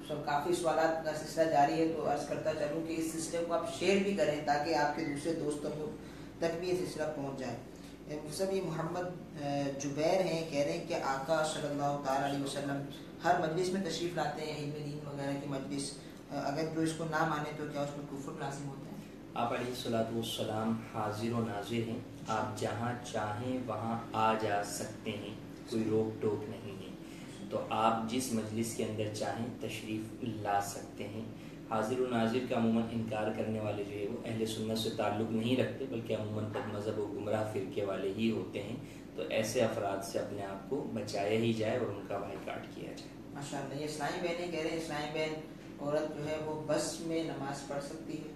B: سب کافی سوالات کا سلسلہ جاری ہے تو عرض کرتا چلوں کہ اس سلسلے کو آپ شیئر بھی کریں تاکہ آپ کے دوسرے دوستوں تک بھی یہ سلسلہ پہنچ جائے۔ سب یہ محمد جبیر ہیں، کہہ رہے ہیں کہ آقا صلی اللہ تعالیٰ علیہ وسلم ہر مجلس میں تشریف لاتے ہیں، علم دین وغیرہ کی مجلس، اگر جو اس کو نہ مانے تو کیا اس میں کفر لازم ہوتا ہے؟
A: آپ علیہ الصلوۃ والسلام حاضر و ناظر ہیں، آپ جہاں چاہیں وہاں آ جا سکتے ہیں، کوئی روک ٹوک نہیں ہے، تو آپ جس مجلس کے اندر چاہیں تشریف لا سکتے ہیں۔ حاضر و ناظر کا عموماً انکار کرنے والے جو ہے وہ اہل سنت سے تعلق نہیں رکھتے، بلکہ عموماً بد مذہب و گمراہ فرقے والے ہی ہوتے ہیں، تو ایسے افراد سے اپنے آپ کو بچایا ہی جائے اور ان کا بائیکاٹ کیا جائے۔
B: ماشاء اللہ۔ یہ اسلامی بہنیں کہہ رہے ہیں اسلامی بہن عورت جو ہے وہ بس میں نماز پڑھ سکتی ہے؟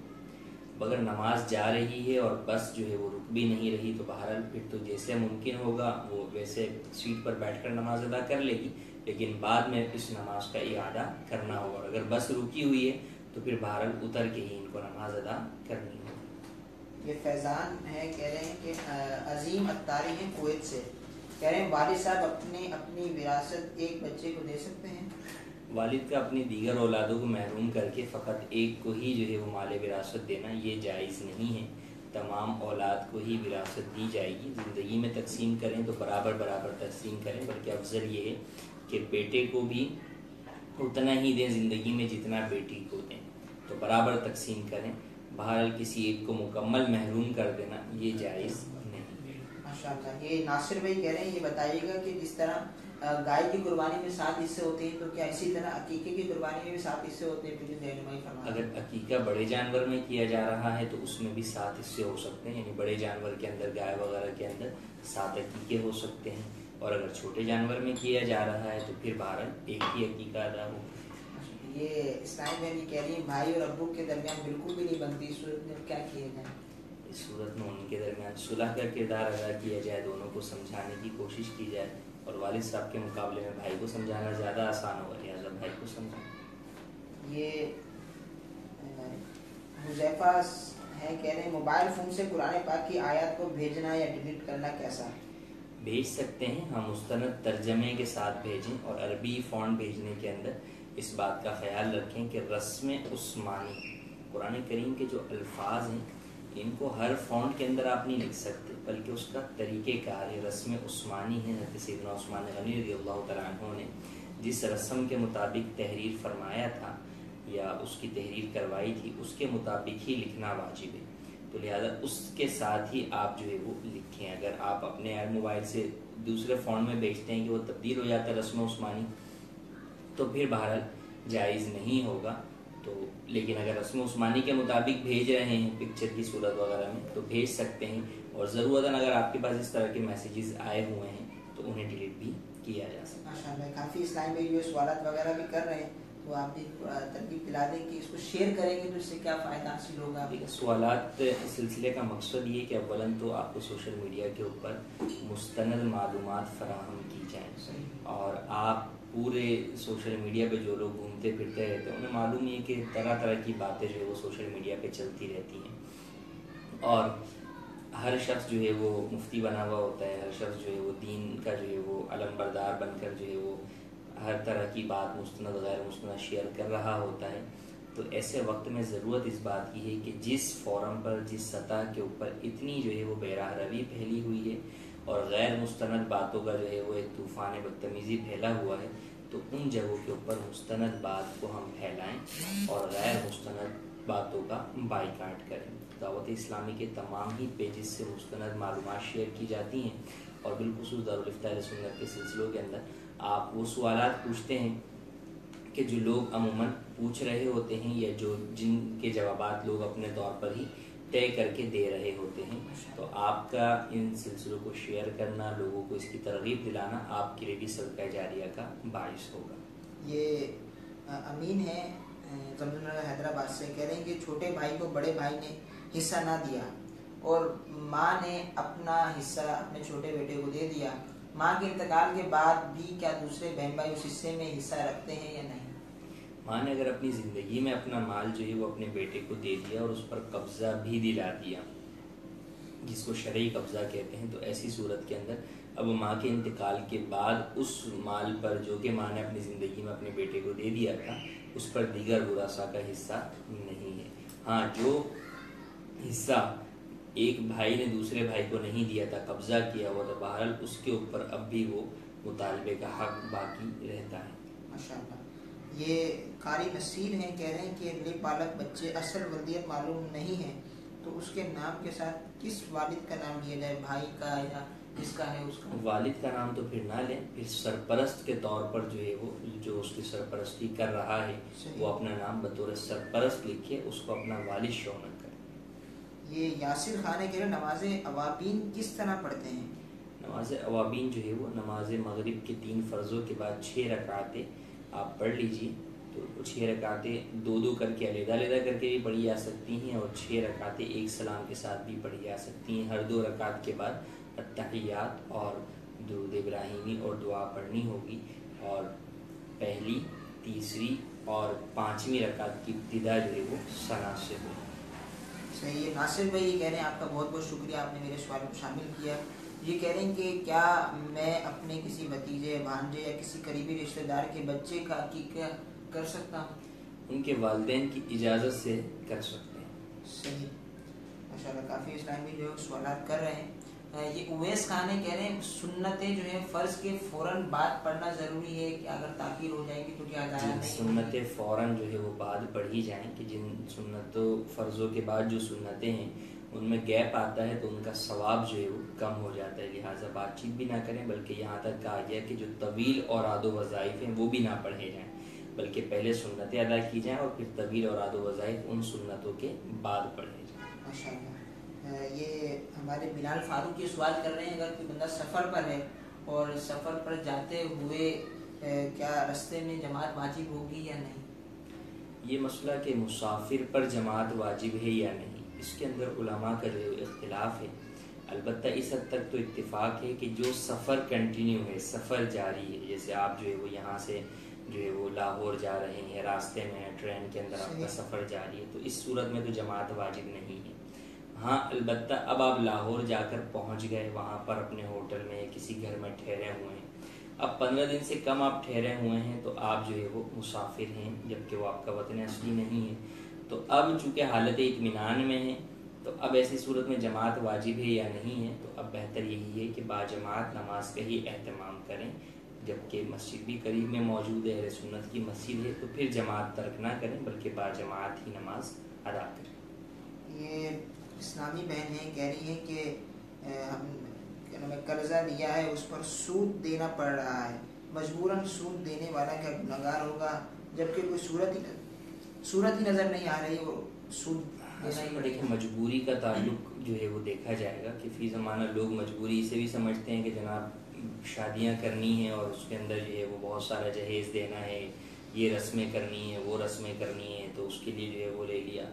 A: اگر نماز جا رہی ہے اور بس جو ہے وہ رک بھی نہیں رہی تو بہرحال پھر تو جیسے ممکن ہوگا وہ ویسے سیٹ پر بیٹھ کر نماز ادا کر لے گی، لیکن بعد میں اس نماز کا اعادہ کرنا ہوگا۔ اگر بس رکی ہوئی ہے تو پھر بہرحال اتر کے ہی ان کو نماز ادا کرنی ہوگی۔
B: یہ فیضان ہے، کہہ رہے ہیں کہ عظیم اتاری ہیں کویت سے، کہہ رہے ہیں والد صاحب اپنی وراثت ایک بچے کو دے سکتے ہیں؟
A: والد کا اپنی دیگر اولادوں کو محروم کر کے فقط ایک کو ہی جو ہے وہ مال وراثت دینا یہ جائز نہیں ہے، تمام اولاد کو ہی وراثت دی جائے گی۔ زندگی میں تقسیم کریں تو برابر برابر تقسیم کریں، بلکہ افضل یہ ہے کہ بیٹے کو بھی اتنا ہی دیں زندگی میں جتنا بیٹی کو دیں، تو برابر تقسیم کریں۔ بہرحال کسی ایک کو مکمل محروم کر دینا یہ جائز نہیں.
B: ماشاء اللہ. یہ ناصر بھائی کہہ رہے ہیں یہ بتائیے گا کہ جس طرح گائے کی قربانی میں 7 حصے ہوتے ہیں تو کیا اسی طرح عقیقے کی قربانی میں بھی 7 حصے ہوتے ہیں؟ پھر رہنمائی فرمائیں.
A: اگر عقیقہ بڑے جانور میں کیا جا رہا ہے تو اس میں بھی 7 حصے ہو سکتے ہیں، یعنی بڑے جانور کے اندر گائے وغیرہ کے اندر 7 عقیقے ہو سکتے ہیں، اور اگر چھوٹے جانور میں کیا جا رہا ہے تو پھر بہرحال ایک ہی عقیقہ ادا ہو.
B: یہ اسلام میں کہہ رہی ہیں بھائی اور ابو کے درمیان بالکل بھی نہیں بنتی، اس صورت میں کیا کیا جائے؟
A: اس صورت میں ان کے درمیان صلح کا کردار ادا کیا جائے، دونوں کو سمجھانے کی کوشش کی جائے، اور والد صاحب کے مقابلے میں بھائی کو سمجھانا زیادہ آسان ہوگا، لہٰذا بھائی کو سمجھائیں.
B: یہ حذیفہ ہیں کہہ رہے ہیں موبائل فون سے قرآن پاک کی آیات کو بھیجنا یا ڈیلیٹ کرنا کیسا ہے؟
A: بھیج سکتے ہیں، ہم مستند ترجمے کے ساتھ بھیجیں، اور عربی فونٹ بھیجنے کے اندر اس بات کا خیال رکھیں کہ رسم عثمانی قرآن کریم کے جو الفاظ ہیں ان کو ہر فونٹ کے اندر آپ نہیں لکھ سکتے، بلکہ اس کا طریقہ کار ہے. رسم عثمانی ہے، حضرت سیدنا عثمان غنی رضی اللہ تعالیٰ عنہ نے جس رسم کے مطابق تحریر فرمایا تھا یا اس کی تحریر کروائی تھی اس کے مطابق ہی لکھنا واجب ہے. تو لہذا اس کے ساتھ ہی آپ جو ہے وہ لکھیں. اگر آپ اپنے موبائل سے دوسرے فون میں بھیجتے ہیں کہ وہ تبدیل ہو جاتا ہے رسم عثمانی، تو پھر بہرحال جائز نہیں ہوگا. تو لیکن اگر رسم عثمانی کے مطابق بھیج رہے ہیں پکچر کی صورت وغیرہ میں تو بھیج سکتے ہیں، اور ضرورتاً اگر آپ کے پاس اس طرح کے میسیجز آئے ہوئے ہیں تو انہیں ڈیلیٹ بھی کیا جا سکتا ہے.
B: ماشاء اللہ. کافی اسلام میں جو سوالات وغیرہ بھی کر رہے ہیں تو آپ بھی ترغیب دلا دیں کہ اس کو شیئر کریں گے تو اس سے کیا فائدہ حاصل ہوگا.
A: سوالات اس سلسلے کا مقصد یہ کہ اولاً تو آپ کو سوشل میڈیا کے اوپر مستند معلومات فراہم کی جائیں، اور آپ پورے سوشل میڈیا پہ جو لوگ گھومتے پھرتے رہتے ہیں انہیں معلوم یہ کہ طرح طرح کی باتیں جو ہے وہ سوشل میڈیا پہ چلتی رہتی ہیں، اور ہر شخص جو ہے وہ مفتی بنا ہوا ہوتا ہے، ہر شخص جو ہے وہ دین کا جو ہے وہ علم بردار بن کر جو ہے وہ ہر طرح کی بات مستند غیر مستند شیئر کر رہا ہوتا ہے. تو ایسے وقت میں ضرورت اس بات کی ہے کہ جس فورم پر جس سطح کے اوپر اتنی جو ہے وہ بے راہ روی پھیلی ہوئی ہے اور غیر مستند باتوں کا جو ہے وہ ایک طوفان بدتمیزی پھیلا ہوا ہے، تو ان جگہوں کے اوپر مستند بات کو ہم پھیلائیں اور غیر مستند باتوں کا بائیکاٹ کریں. دعوت اسلامی کے تمام ہی پیجز سے مستند معلومات شیئر کی جاتی ہیں، اور بالخصوص دارالفتاء اہل سنت کے سلسلوں کے اندر آپ وہ سوالات پوچھتے ہیں کہ جو لوگ عموماً پوچھ رہے ہوتے ہیں یا جن کے جوابات لوگ اپنے طور پر ہی طے کر کے دے رہے ہوتے ہیں. تو آپ کا ان سلسلوں کو شیئر کرنا، لوگوں کو اس کی ترغیب دلانا آپ کے لیے بھی صدقہ جاریہ کا باعث ہوگا.
B: یہ امین ہے زمزم نگر حیدرآباد سے کہہ رہے ہیں کہ چھوٹے بھائی کو بڑے بھائی نے حصہ نہ دیا اور ماں نے اپنا حصہ اپنے چھوٹے بیٹے کو دے دیا، ماں کے انتقال کے بعد بھی کیا دوسرے بہن بھائی اس حصے میں حصہ رکھتے ہیں یا نہیں؟
A: ماں نے اگر اپنی زندگی میں اپنا مال جو ہے وہ اپنے بیٹے کو دے دیا اور اس پر قبضہ بھی دلا دیا، جس کو شرعی قبضہ کہتے ہیں، تو ایسی صورت کے اندر اب ماں کے انتقال کے بعد اس مال پر جو کہ ماں نے اپنی زندگی میں اپنے بیٹے کو دے دیا تھا اس پر دیگر ورثاء کا حصہ نہیں ہے. ہاں، جو حصہ ایک بھائی نے دوسرے بھائی کو نہیں دیا تھا، قبضہ کیا ہوا تھا، بہرحال اس کے اوپر اب بھی وہ مطالبے کا حق باقی رہتا ہے.
B: ماشاءاللہ. یہ قاری نصیر ہیں کہہ رہے ہیں کہ نئے پالک بچے اصل ولدیت معلوم نہیں ہے تو اس کے نام کے ساتھ کس والد کا نام لیا جائے، بھائی کا یا کس کا ہے اس کا؟
A: والد کا نام تو پھر نہ لیں، پھر سرپرست کے طور پر جو ہے وہ جو اس کی سرپرستی کر رہا ہے وہ اپنا نام بطور سرپرست لکھے، اس کو اپنا والد شو نہ کرے.
B: یہ یاسر خان کہہ رہے ہیں نماز اوابین کس طرح پڑھتے ہیں؟
A: نماز اوابین جو ہے وہ نماز مغرب کے 3 فرضوں کے بعد 6 رکعتیں آپ پڑھ لیجیے. تو 6 رکعتیں 2 کر کے علیحدہ علیحدہ کر کے بھی پڑھی جا سکتی ہیں، اور 6 رکعتیں ایک سلام کے ساتھ بھی پڑھی جا سکتی ہیں. ہر 2 رکعت کے بعد التحیات اور درود ابراہیمی اور دعا پڑھنی ہوگی، اور پہلی، تیسری اور 5ویں رکعت کی ابتدا جو ہے وہ ثنا سے ہوگی.
B: صحیح ہے. ناصر بھائی کہہ رہے ہیں آپ کا بہت بہت شکریہ، آپ نے میرے سوال کو شامل کیا. یہ کہہ رہے ہیں کہ کیا میں اپنے کسی بھتیجے، بھانجے یا کسی قریبی رشتہ دار کے بچے کا عقیقہ کر سکتا ہوں؟
A: ان کے والدین کی اجازت سے کر سکتے ہیں.
B: صحیح. ماشاءاللہ. کافی اسلامی جو سوالات کر رہے ہیں. یہ اویس خان کہہ رہے ہیں سنتیں جو ہیں فرض کے فوراً بعد پڑھنا ضروری ہے کہ اگر تاخیر ہو جائے گی تو کیا ضائع نہیں؟
A: سنتیں فوراً جو ہے وہ بعد پڑھی جائیں کہ جن سنتوں فرضوں کے بعد جو سنتیں ہیں ان میں گیپ آتا ہے تو ان کا ثواب جو ہے وہ کم ہو جاتا ہے، لہٰذا بات چیت بھی نہ کریں، بلکہ یہاں تک کہا گیا کہ جو طویل اوراد و وظائف ہیں وہ بھی نہ پڑھے جائیں، بلکہ پہلے سنتیں ادا کی جائیں اور پھر طویل اوراد و وظائف ان سنتوں کے بعد پڑھے جائیں۔
B: ماشاء اللہ۔ یہ ہمارے بلال فاروق یہ سوال کر رہے ہیں اگر کوئی بندہ سفر پر ہے اور سفر پر جاتے ہوئے کیا رستے میں جماعت واجب ہوگی یا نہیں؟
A: یہ مسئلہ کہ مسافر پر جماعت واجب ہے یا نہیں، اس کے اندر علماء کا جو اختلاف ہے، البتہ اس حد تک تو اتفاق ہے کہ جو سفر کنٹینیو ہے، سفر جاری ہے، جیسے آپ جو ہے وہ یہاں سے جو ہے وہ لاہور جا رہے ہیں، راستے میں ٹرین کے اندر آپ کا سفر جاری ہے، تو اس صورت میں تو جماعت واجب نہیں ہے۔ ہاں البتہ اب آپ لاہور جا کر پہنچ گئے، وہاں پر اپنے ہوٹل میں کسی گھر میں ٹھہرے ہوئے ہیں، اب 15 دن سے کم آپ ٹھہرے ہوئے ہیں تو آپ جو ہے وہ مسافر ہیں، جبکہ وہ آپ کا وطن اصلی نہیں ہے، تو اب چونکہ حالت اطمینان میں ہیں تو اب ایسی صورت میں جماعت واجب ہے یا نہیں ہے، تو اب بہتر یہی ہے کہ باجماعت نماز کا ہی اہتمام کریں، جبکہ مسجد بھی قریب میں موجود ہے، اہل سنت کی مسجد ہے، تو پھر جماعت ترک نہ کریں بلکہ باجماعت ہی نماز ادا کریں۔
B: یہ اسلامی بہن ہیں کہہ رہی ہیں کہ ہم قرضہ لیا ہے اس پر سود دینا پڑ رہا ہے، مجبوراً سود دینے والا کیا گنہگار ہوگا، جبکہ کوئی صورت ہی نظر نہیں آ رہی، وہ سود دینا ہی پڑے گا۔
A: مجبوری کا تعلق جو ہے وہ دیکھا جائے گا کہ فی زمانہ لوگ مجبوری اسے بھی سمجھتے ہیں کہ جناب شادیاں کرنی ہیں اور اس کے اندر جو ہے وہ بہت سارا جہیز دینا ہے، یہ رسمیں کرنی ہے، وہ رسمیں کرنی ہے، تو اس کے لیے جو ہے وہ لے لیا،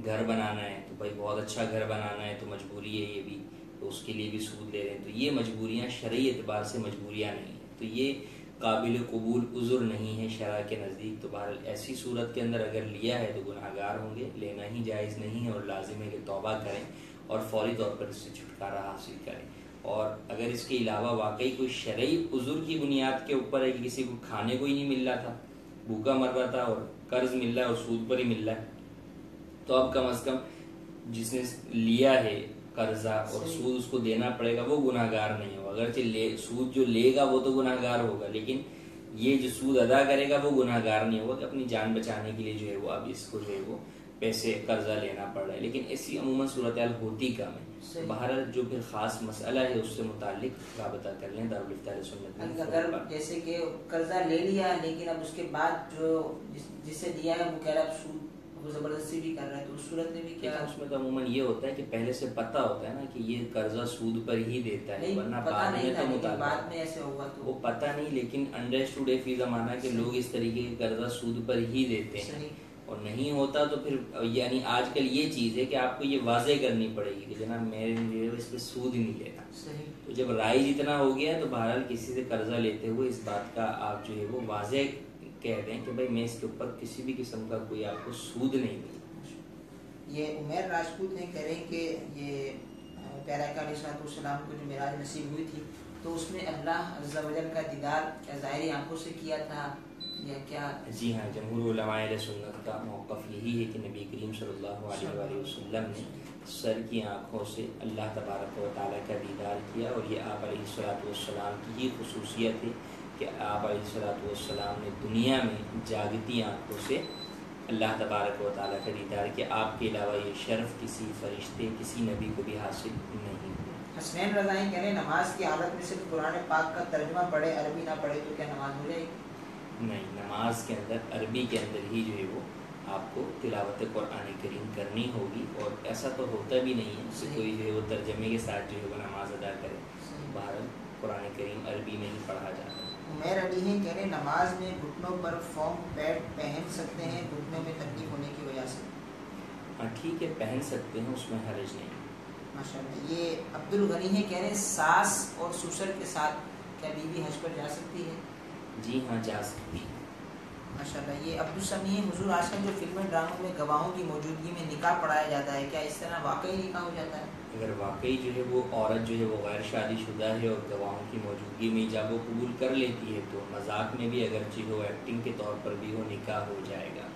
A: گھر بنانا ہے تو بھائی بہت اچھا گھر بنانا ہے تو مجبوری ہے یہ بھی، تو اس کے لیے بھی سود لے رہے ہیں، تو یہ مجبوریاں شرعی اعتبار سے مجبوریاں نہیں ہیں، تو یہ قابل قبول عذر نہیں ہے شرع کے نزدیک، تو بہرحال ایسی صورت کے اندر اگر لیا ہے تو گناہ گار ہوں گے، لینا ہی جائز نہیں ہے، اور لازم ہے کہ توبہ کریں اور فوری طور پر اس سے چھٹکارا حاصل کریں، اور اگر اس کے علاوہ واقعی کوئی شرعی عذر کی بنیاد کے اوپر ہے کہ کسی کو کھانے کو ہی نہیں مل رہا تھا، بھوکا مر رہا تھا اور قرض مل رہا ہے اور سود پر ہی مل رہا ہے، تو اب کم از کم جس نے لیا ہے قرضہ اور سود اس کو دینا پڑے گا وہ گناہ گار نہیں ہوگا، اگرچہ سود جو لے گا وہ تو گناہ گار ہوگا، لیکن یہ جو سود ادا کرے گا وہ گناہ گار نہیں ہوگا کہ اپنی جان بچانے کے لیے جو ہے وہ اب اس کو جو ہے وہ پیسے قرضہ لینا پڑ رہا ہے، لیکن ایسی عموماً صورتحال ہوتی کم ہے۔ بہرحال جو پھر خاص مسئلہ ہے اس سے متعلق رابطہ کر لیں دارالفتہ اہل سنت۔
B: اگر جیسے کہ قرضہ لے لیا لیکن اب اس کے بعد جو جس سے لیا ہے وہ کہہ رہا ہے سود وہ زبردستی بھی کر رہا ہے، تو اس صورت میں بھی کیا؟
A: اس میں تو عموماً یہ ہوتا ہے کہ پہلے سے پتہ ہوتا ہے نا کہ یہ قرضہ سود پر ہی دیتا ہے، ورنہ بعد میں تو مطالبہ
B: بعد میں ایسے ہوگا تو
A: وہ پتہ نہیں، لیکن انڈرسٹوڈ ہے فی زمانہ کہ لوگ اس طریقے کے قرضہ سود پر ہی دیتے ہیں، اور نہیں ہوتا تو پھر یعنی آج کل یہ چیز ہے کہ آپ کو یہ واضح کرنی پڑے گی کہ جناب میں اس پہ سود نہیں لیتا، تو جب رائج اتنا ہو گیا تو بہرحال کسی سے قرضہ لیتے ہوئے اس بات کا آپ جو ہے وہ واضح کہہ دیں کہ بھائی میں اس کے اوپر کسی بھی قسم کا کوئی آپ کو سود نہیں دوں۔
B: یہ عمیر راجپوت نے کہہ رہے ہیں کہ یہ پیارا آقا علیہ السلام کو جو معراج نصیب ہوئی تھی تو اس میں اللہ عز و جل کا دیدار کیا ظاہری آنکھوں سے کیا تھا یا کیا؟
A: جی ہاں، جمہور علماء اہل سنت کا موقف یہی ہے کہ نبی کریم صلی اللہ علیہ وآلہ وسلم نے سر کی آنکھوں سے اللہ تبارک و تعالیٰ کا دیدار کیا، اور یہ آپ علیہ الصلوۃ والسلام کی ہی خصوصیت ہے کہ آپ علیہ الصلوۃ والسلام نے دنیا میں جاگتی آنکھوں سے اللہ تبارک و تعالیٰ کا دیدار کیا، آپ کے علاوہ یہ شرف کسی فرشتے کسی نبی کو بھی حاصل نہیں ہوا۔
B: حسنین رضائی کہہ رہے ہیں نماز کی حالت میں صرف قرآن پاک کا ترجمہ پڑھے عربی نہ پڑھے تو کیا نماز ہو جائے گی؟
A: نہیں، نماز کے اندر عربی کے اندر ہی جو ہے وہ آپ کو تلاوت قرآن کریم کرنی ہوگی، اور ایسا تو ہوتا بھی نہیں ہے کہ کوئی جو ہے وہ ترجمے کے ساتھ جو ہے وہ نماز ادا کرے، بہرحال قرآن کریم عربی میں ہی پڑھا جاتا ہے۔
B: عمیر علی ہیں کہہ رہے ہیں نماز میں گھٹنوں پر فارم پیڈ پہن سکتے ہیں گھٹنوں میں تکلیف ہونے کی وجہ سے؟
A: ہاں ٹھیک ہے، پہن سکتے ہیں، اس میں حرج نہیں۔
B: ماشاء اللہ۔ یہ عبد الغنی ہیں کہہ رہے ہیں ساس اور سسر کے ساتھ کیا بیوی حج پر جا سکتی ہے؟
A: جی ہاں جا سکتی ہے۔
B: ماشاء اللہ۔ یہ عبد السمیع حضور آج کل جو فلمیں ڈراموں میں گواہوں کی موجودگی میں نکاح پڑھایا جاتا ہے، کیا اس طرح واقعی نکاح ہو جاتا ہے؟
A: اگر واقعی جو ہے وہ عورت جو ہے وہ غیر شادی شدہ ہے اور گواہوں کی موجودگی میں ایجاب و قبول کر لیتی ہے تو مذاق میں بھی اگرچہ ہو، ایکٹنگ کے طور پر بھی وہ نکاح ہو جائے گا۔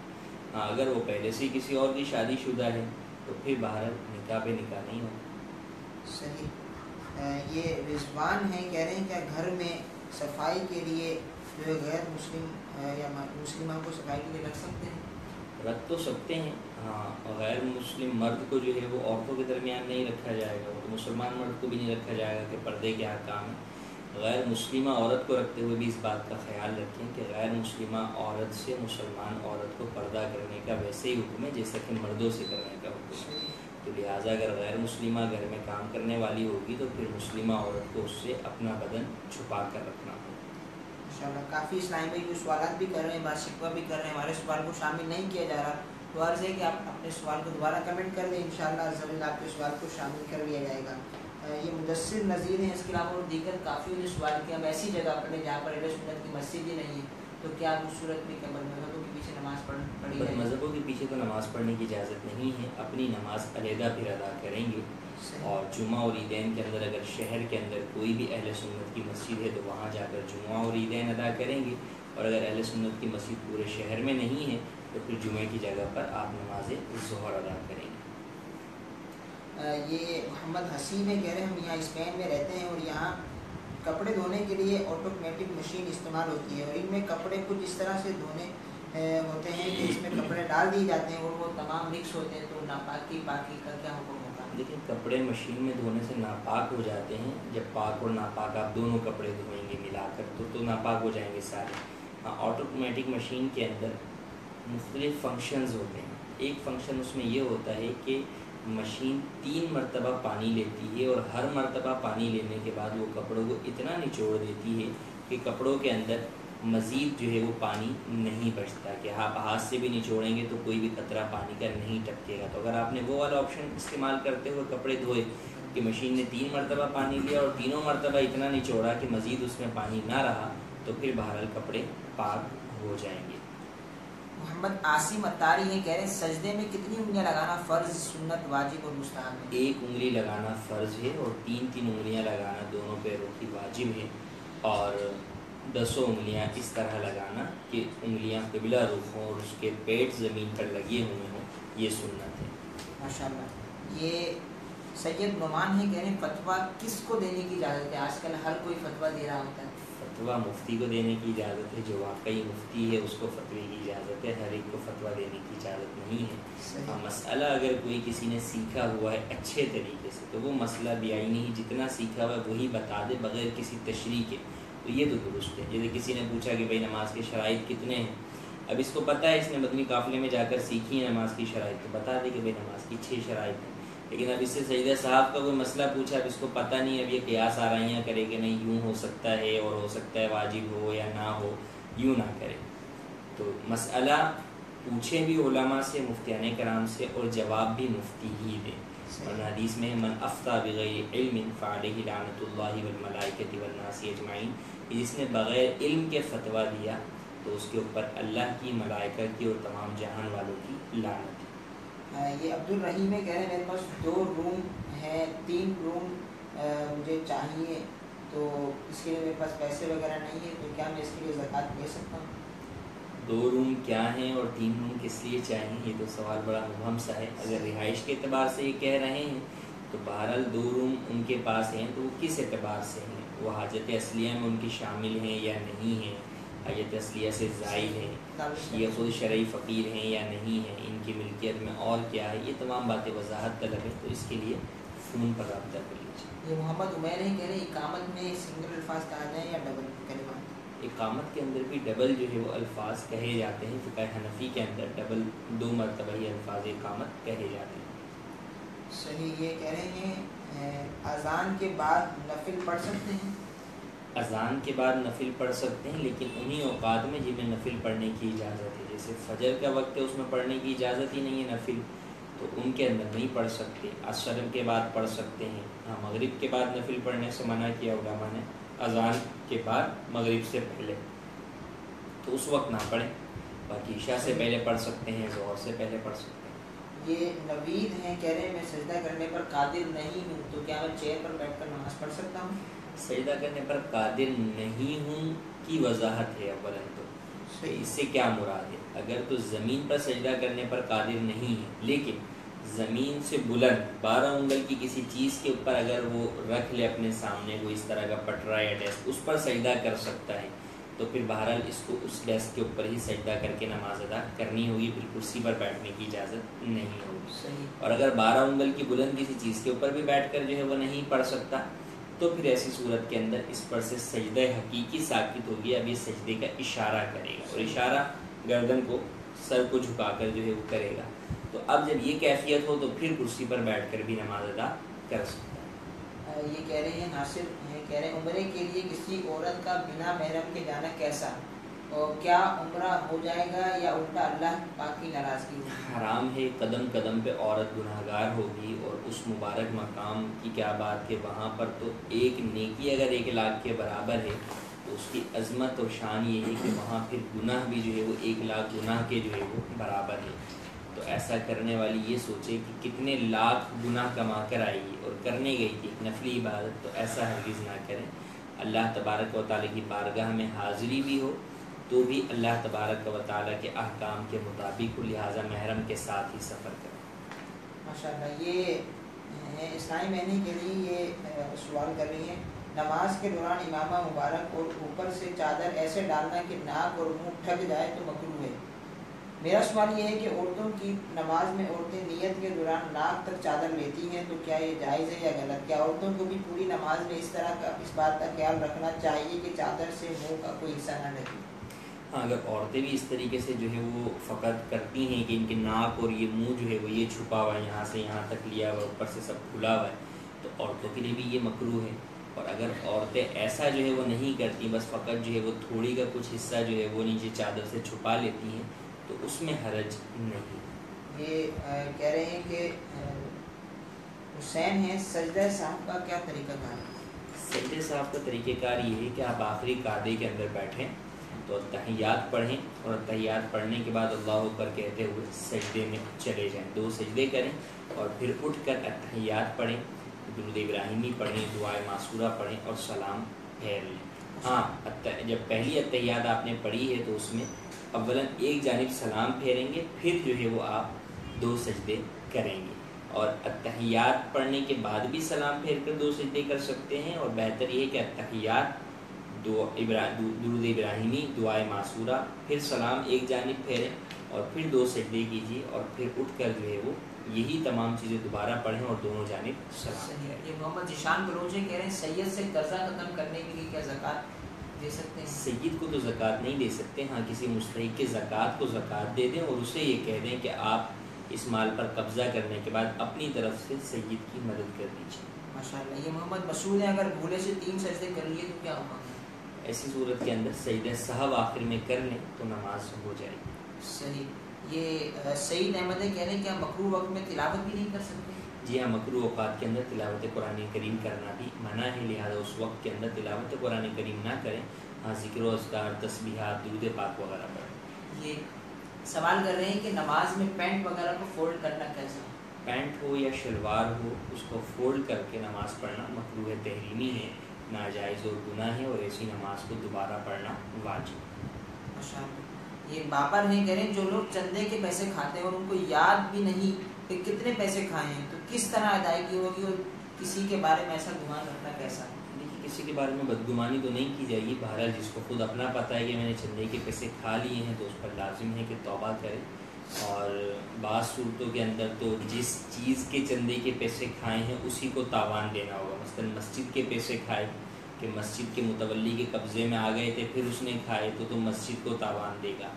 A: ہاں اگر وہ پہلے سے کسی اور کی شادی شدہ ہے تو پھر بہرحال نکاح پہ نکاح نہیں ہوگا۔
B: صحیح۔ یہ رضوان ہیں، کہہ رہے ہیں کہ گھر میں صفائی کے لیے جو ہے غیر مسلم یا مسلمان کو صفائی کے لیے رکھ سکتے ہیں؟
A: رکھ تو سکتے ہیں، ہاں غیر مسلم مرد کو جو ہے وہ عورتوں کے درمیان نہیں رکھا جائے گا، وہ تو مسلمان مرد کو بھی نہیں رکھا جائے گا کہ پردے کے احکام ہیں۔ غیر مسلمہ عورت کو رکھتے ہوئے بھی اس بات کا خیال رکھیں کہ غیر مسلمہ عورت سے مسلمان عورت کو پردہ کرنے کا ویسے ہی حکم ہے جیسا کہ مردوں سے کرنے کا حکم ہے۔ تو لہٰذا اگر غیر مسلمہ گھر میں کام کرنے والی ہوگی تو پھر مسلمہ عورت کو اس سے اپنا بدن چھپا کر رکھنا ہوگا۔
B: انشاءاللہ کافی اسلام بھائی جو سوالات بھی کر رہے ہیں، بات شکوہ بھی کر رہے ہیں، ہمارے سوال کو شامل نہیں کیا جا رہا، تو عرض ہے کہ آپ اپنے سوال کو دوبارہ کمنٹ کر دیں، انشاءاللہ عز و جل آپ کے سوال کو شامل کر لیا جائے گا۔ یہ مدثر نذیر ہیں، اس کے علاوہ اور دیگر کافی نے سوال کیا، ہم ایسی جگہ پر ہیں جہاں پر اہل سنت کی مسجد ہی نہیں ہے، تو کیا اس صورت میں قبل مذہبوں کے پیچھے نماز پڑھی جائے؟
A: مذہبوں کے پیچھے تو نماز پڑھنے کی اجازت نہیں ہے، اپنی نماز علیحدہ پھر ادا کریں گے، اور جمعہ اور عیدین کے اندر اگر شہر کے اندر کوئی بھی اہل سنت کی مسجد ہے تو وہاں جا کر جمعہ اور عیدین ادا کریں گے، اور اگر اہل سنت کی مسجد پورے شہر میں نہیں ہے تو پھر جمعے کی جگہ پر آپ نماز ظہر ادا کریں گے۔
B: یہ محمد حسین ہے، کہہ رہے ہیں ہم یہاں اسپین میں رہتے ہیں اور یہاں کپڑے دھونے کے لیے آٹومیٹک مشین استعمال ہوتی ہے، اور ان میں کپڑے کچھ اس طرح سے دھونے ہوتے ہیں کہ اس میں کپڑے ڈال دیے جاتے ہیں اور وہ تمام مکس ہوتے ہیں، تو ناپاکی پاکی کا کیا حکم ہوگا؟
A: لیکن کپڑے مشین میں دھونے سے ناپاک ہو جاتے ہیں، جب پاک اور ناپاک آپ دونوں کپڑے دھوئیں گے ملا کر تو ناپاک ہو جائیں گے سارے۔ ہاں آٹومیٹک مشین کے اندر مختلف فنکشنز ہوتے ہیں، ایک فنکشن اس میں یہ ہوتا ہے کہ مشین 3 مرتبہ پانی لیتی ہے، اور ہر مرتبہ پانی لینے کے بعد وہ کپڑوں کو اتنا نچوڑ دیتی ہے کہ کپڑوں کے اندر مزید جو ہے وہ پانی نہیں بچتا، کہ آپ ہاتھ سے بھی نچوڑیں گے تو کوئی بھی قطرہ پانی کا نہیں ٹپکے گا۔ تو اگر آپ نے وہ والا آپشن استعمال کرتے ہوئے کپڑے دھوئے کہ مشین نے 3 مرتبہ پانی لیا اور تینوں مرتبہ اتنا نچوڑا کہ مزید اس میں پانی نہ رہا، تو پھر بہرحال کپڑے پاک ہو جائیں گے۔
B: محمد عاصم اتاری ہیں، کہہ رہے ہیں سجدے میں کتنی انگلیاں لگانا فرض، سنت، واجب اور مستحب ہے؟
A: 1 انگلی لگانا فرض ہے اور 3 انگلیاں لگانا دونوں پیروں کی واجب ہے، اور 10 انگلیاں اس طرح لگانا کہ انگلیاں قبلہ رخ ہوں اور اس کے پیٹ زمین پر لگے ہوئے ہوں، یہ سنت ہے۔
B: ماشاءاللہ۔ یہ سید نعمان ہیں، کہہ رہے ہیں فتویٰ کس کو دینے کی اجازت ہے؟ آج کل ہر کوئی فتویٰ دے رہا ہوتا ہے۔
A: فتویٰ مفتی کو دینے کی اجازت ہے، جو واقعی مفتی ہے اس کو فتوی کی اجازت ہے، ہر ایک کو فتویٰ دینے کی اجازت نہیں ہے۔ مسئلہ اگر کوئی کسی نے سیکھا ہوا ہے اچھے طریقے سے تو وہ مسئلہ بھی نہیں، جتنا سیکھا ہوا ہے وہی بتا دے بغیر کسی تشریح کے، تو یہ تو درست ہے۔ جیسے کسی نے پوچھا کہ بھائی نماز کے شرائط کتنے ہیں، اب اس کو پتہ ہے، اس نے مدنی قافلے میں جا کر سیکھی ہے نماز کی شرائط، تو بتا دے کہ بھائی نماز کی 6 شرائط ہیں۔ لیکن اب اس سے سجدہ صاحب کا کوئی مسئلہ پوچھا، اب اس کو پتہ نہیں، اب یہ قیاس آرائیاں کرے کہ نہیں یوں ہو سکتا ہے اور ہو سکتا ہے واجب ہو یا نہ ہو، یوں نہ کرے۔ تو مسئلہ پوچھے بھی علماء سے، مفتیان کرام سے، اور جواب بھی مفتی ہی دے۔ اور حدیث میں من افتیٰ بغیر علم فعلیہ لعنۃ اللہ والملائکۃ والناس اجمعین، جس نے بغیر علم کے فتویٰ دیا تو اس کے اوپر اللہ کی، ملائکہ کی اور تمام جہان والوں کی لعنت ہے۔
B: یہ عبد الرحیم ہے، کہہ رہے ہیں میرے پاس 2 روم ہیں، 3 روم مجھے چاہیے، تو اس کے لیے میرے پاس پیسے وغیرہ نہیں ہے، تو کیا میں اس کے لیے زکوٰۃ دے سکتا ہوں؟
A: 2 روم کیا ہیں اور 3 روم کس لیے چاہیے، یہ تو سوال بڑا مبہم سا ہے۔ اگر رہائش کے اعتبار سے یہ کہہ رہے ہیں تو بہرحال 2 روم ان کے پاس ہیں، تو وہ کس اعتبار سے ہیں، وہ حاجت اصلیہ میں ان کی شامل ہیں یا نہیں ہیں، حاجت اصلیہ سے زائد ہیں، یہ خود شرعی فقیر ہیں یا نہیں ہیں، ان کی ملکیت میں اور کیا ہے، یہ تمام باتیں وضاحت طلب ہے، تو اس کے لیے فون پر رابطہ کر لیجیے۔
B: یہ محمد عمیر ہیں، کہہ رہے ہیں اقامت میں سنگل الفاظ کہا جائے یا ڈبل کلمات؟
A: اقامت کے اندر بھی ڈبل جو ہے وہ الفاظ کہے جاتے ہیں، فقہ حنفی کے اندر ڈبل 2 مرتبہ ہی الفاظ اقامت کہے جاتے ہیں۔
B: صحیح۔ یہ کہہ رہے ہیں اذان کے بعد نفل پڑھ سکتے ہیں؟
A: اذان کے بعد نفل پڑھ سکتے ہیں، لیکن انہی اوقات میں جن میں نفل پڑھنے کی اجازت ہے، جیسے فجر کا وقت ہے اس میں پڑھنے کی اجازت ہی نہیں ہے نفل، تو ان کے اندر نہیں پڑھ سکتے۔ عصر کے بعد پڑھ سکتے ہیں، ہاں مغرب کے بعد نفل پڑھنے سے منع کیا علماء نے، اذان کے بعد مغرب سے پہلے، تو اس وقت نہ پڑھیں، باقی عشاء سے پہلے پڑھ سکتے ہیں، ظہر سے پہلے پڑھ سکتے ہیں۔
B: یہ نوید ہیں، کہہ رہے ہیں میں سجدہ کرنے پر قادر نہیں ہوں، تو کیا میں چیئر پر بیٹھ کر نماز پڑھ سکتا ہوں؟
A: سجدہ کرنے پر قادر نہیں ہوں کی وضاحت ہے اولاً تو اس سے کیا مراد ہے۔ اگر تو زمین پر سجدہ کرنے پر قادر نہیں ہے لیکن زمین سے بلند 12 انگل کی کسی چیز کے اوپر اگر وہ رکھ لے اپنے سامنے کوئی اس طرح کا پٹرا یا ڈیسک، اس پر سجدہ کر سکتا ہے، تو پھر بہرحال اس کو اس ڈیسک کے اوپر ہی سجدہ کر کے نماز ادا کرنی ہوگی، پھر کرسی پر بیٹھنے کی اجازت نہیں ہوگی۔
B: صحیح۔
A: اور اگر 12 انگل کی بلند کسی چیز کے اوپر بھی بیٹھ کر جو ہے وہ نہیں پڑھ سکتا، تو پھر ایسی صورت کے اندر اس پر سے سجدہ حقیقی ساقط ہوگی، اب یہ سجدے کا اشارہ کرے گا، اور اشارہ گردن کو، سر کو جھکا کر جو ہے وہ کرے گا۔ تو اب جب یہ کیفیت ہو تو پھر کرسی پر بیٹھ کر بھی نماز ادا کر سکتا ہے۔
B: یہ کہہ رہے ہیں ناصر کہہ رہے ہیں عمرے کے لیے کسی عورت کا بنا محرم کے جانا کیسا، اور کیا عمرہ ہو جائے گا یا الٹا اللہ پاک کی ناراضگی ہوگی؟
A: حرام ہے، قدم قدم پہ عورت گناہگار ہوگی، اور اس مبارک مقام کی کیا بات کہ وہاں پر تو ایک نیکی اگر 1 لاکھ کے برابر ہے تو اس کی عظمت اور شان یہ ہے کہ وہاں پھر گناہ بھی جو ہے وہ 1 لاکھ گناہ کے جو ہے وہ برابر ہے۔ تو ایسا کرنے والی یہ سوچے کہ کتنے لاکھ گناہ کما کر آئے گی اور کرنے گئی تھی نفلی عبادت، تو ایسا ہرگز نہ کریں۔ اللہ تبارک و تعالیٰ کی بارگاہ میں حاضری بھی ہو تو بھی اللہ تبارک و تعالیٰ کے احکام کے مطابق، لہٰذا محرم کے ساتھ ہی سفر کریں۔
B: ماشاءاللہ۔ یہ اسلامی معنی کے لیے یہ سوال کر رہی ہیں، نماز کے دوران امامہ مبارک اور اوپر سے چادر ایسے ڈالنا کہ ناک اور منہ ڈھک جائے تو مکروہ ہے۔ میرا سوال یہ ہے کہ عورتوں کی نماز میں عورتیں نیت کے دوران ناک تک چادر لیتی ہیں، تو کیا یہ جائز ہے یا غلط؟ کیا عورتوں کو بھی پوری نماز میں اس بات کا خیال رکھنا چاہیے کہ چادر سے منہ کا کوئی حصہ نہ ڈھکے؟
A: ہاں، اگر عورتیں بھی اس طریقے سے جو ہے وہ فقط کرتی ہیں کہ ان کے ناک اور یہ منہ جو ہے وہ یہ چھپا ہوا ہے، یہاں سے یہاں تک لیا ہوا ہے، اوپر سے سب کھلا ہوا ہے، تو عورتوں کے لیے بھی یہ مکروہ ہے۔ اور اگر عورتیں ایسا جو ہے وہ نہیں کرتی، بس فقط جو ہے وہ تھوڑی کا کچھ حصہ جو ہے وہ نیچے چادر سے چھپا لیتی ہیں، تو اس میں حرج نہیں۔
B: یہ کہہ رہے ہیں کہ حسین ہیں، سجدہ صاحب کا کیا طریقہ کار ہے؟
A: سجدے صاحب کا طریقہ کار یہ ہے کہ آپ آخری قعدے کے اندر بیٹھیں تو تحیات پڑھیں، اور تحیات پڑھنے کے بعد اللہ اکبر کہتے ہوئے سجدے میں چلے جائیں، 2 سجدے کریں، اور پھر اٹھ کر تحیات پڑھیں، درود ابراہیمی پڑھیں، دعائے معصورہ پڑھیں اور سلام پھیر لیں۔ ہاں، جب پہلی اتحیات آپ نے پڑھی ہے تو اس میں اولاً ایک جانب سلام پھیریں گے، پھر جو ہے وہ آپ 2 سجدے کریں گے، اور اتحیات پڑھنے کے بعد بھی سلام پھیر کر 2 سجدے کر سکتے ہیں، اور بہتر یہ ہے کہ اتحیات، درود ابراہیمی، دعائے معصورہ، پھر سلام ایک جانب پھیریں اور پھر 2 سجدے کیجیے، اور پھر اٹھ کر جو ہے وہ یہی تمام چیزیں دوبارہ پڑھیں اور دونوں جانب سلام پھیریں۔
B: یہ محمد ذیشان بلوچ کہہ رہے ہیں سید سے قرضہ ختم کرنے کے لیے کیا زکوٰۃ دے سکتے ہیں؟
A: سید کو تو زکوٰۃ نہیں دے سکتے، ہاں کسی مستحق کے زکوٰۃ کو زکوٰۃ دے دیں، اور اسے یہ کہہ دیں کہ آپ اس مال پر قبضہ کرنے کے بعد اپنی طرف سے سید کی مدد کر دیجیے۔
B: ماشاءاللہ۔ یہ محمد مسعود ہیں، اگر بھولے سے 3 سجدے کر لیے تو کیا ہوگا؟
A: ایسی صورت کے اندر سجدہ صاحب آخر میں کر لیں تو نماز ہو جائے گی۔
B: صحیح۔ یہ سعید احمد کہہ رہے ہیں کہ ہم مکروہ وقت میں تلاوت بھی نہیں کر سکتے؟
A: جی ہاں، مکروہ اوقات کے اندر تلاوت قرآن کریم کرنا بھی منع ہے، لہٰذا اس وقت کے اندر تلاوت قرآن کریم نہ کریں، ہاں ذکر و اذکار، تسبیحات، درود پاک وغیرہ پڑھیں۔
B: یہ سوال کر رہے ہیں کہ نماز میں پینٹ وغیرہ کو فولڈ کرنا کیسا؟
A: پینٹ ہو یا شلوار ہو، اس کو فولڈ کر کے نماز پڑھنا مکروہ تحریمی ہے، ناجائز اور گناہ ہے، اور ایسی نماز کو دوبارہ پڑھنا واجب ہے۔
B: ماشاءاللہ۔ یہ باپر ہیں، کہہ رہے ہیں جو لوگ چندے کے پیسے کھاتے ہیں اور ان کو یاد بھی نہیں کہ کتنے پیسے کھائے ہیں، تو کس طرح ادائیگی ہوگی، اور کسی کے بارے میں ایسا گمان رکھنا کیسا؟
A: دیکھیے، کسی کے بارے میں بدگمانی تو نہیں کی جائے گی، بہرحال جس کو خود اپنا پتہ ہے کہ میں نے چندے کے پیسے کھا لیے ہیں تو اس پر لازم ہے کہ توبہ کرے، اور بعض صورتوں کے اندر تو جس چیز کے چندے کے پیسے کھائے ہیں اسی کو تاوان دینا ہوگا، مثلا مسجد کے پیسے کھائے کہ مسجد کے متولی کے قبضے میں آ گئے تھے پھر اس نے کھائے تو مسجد کو تاوان دے گا،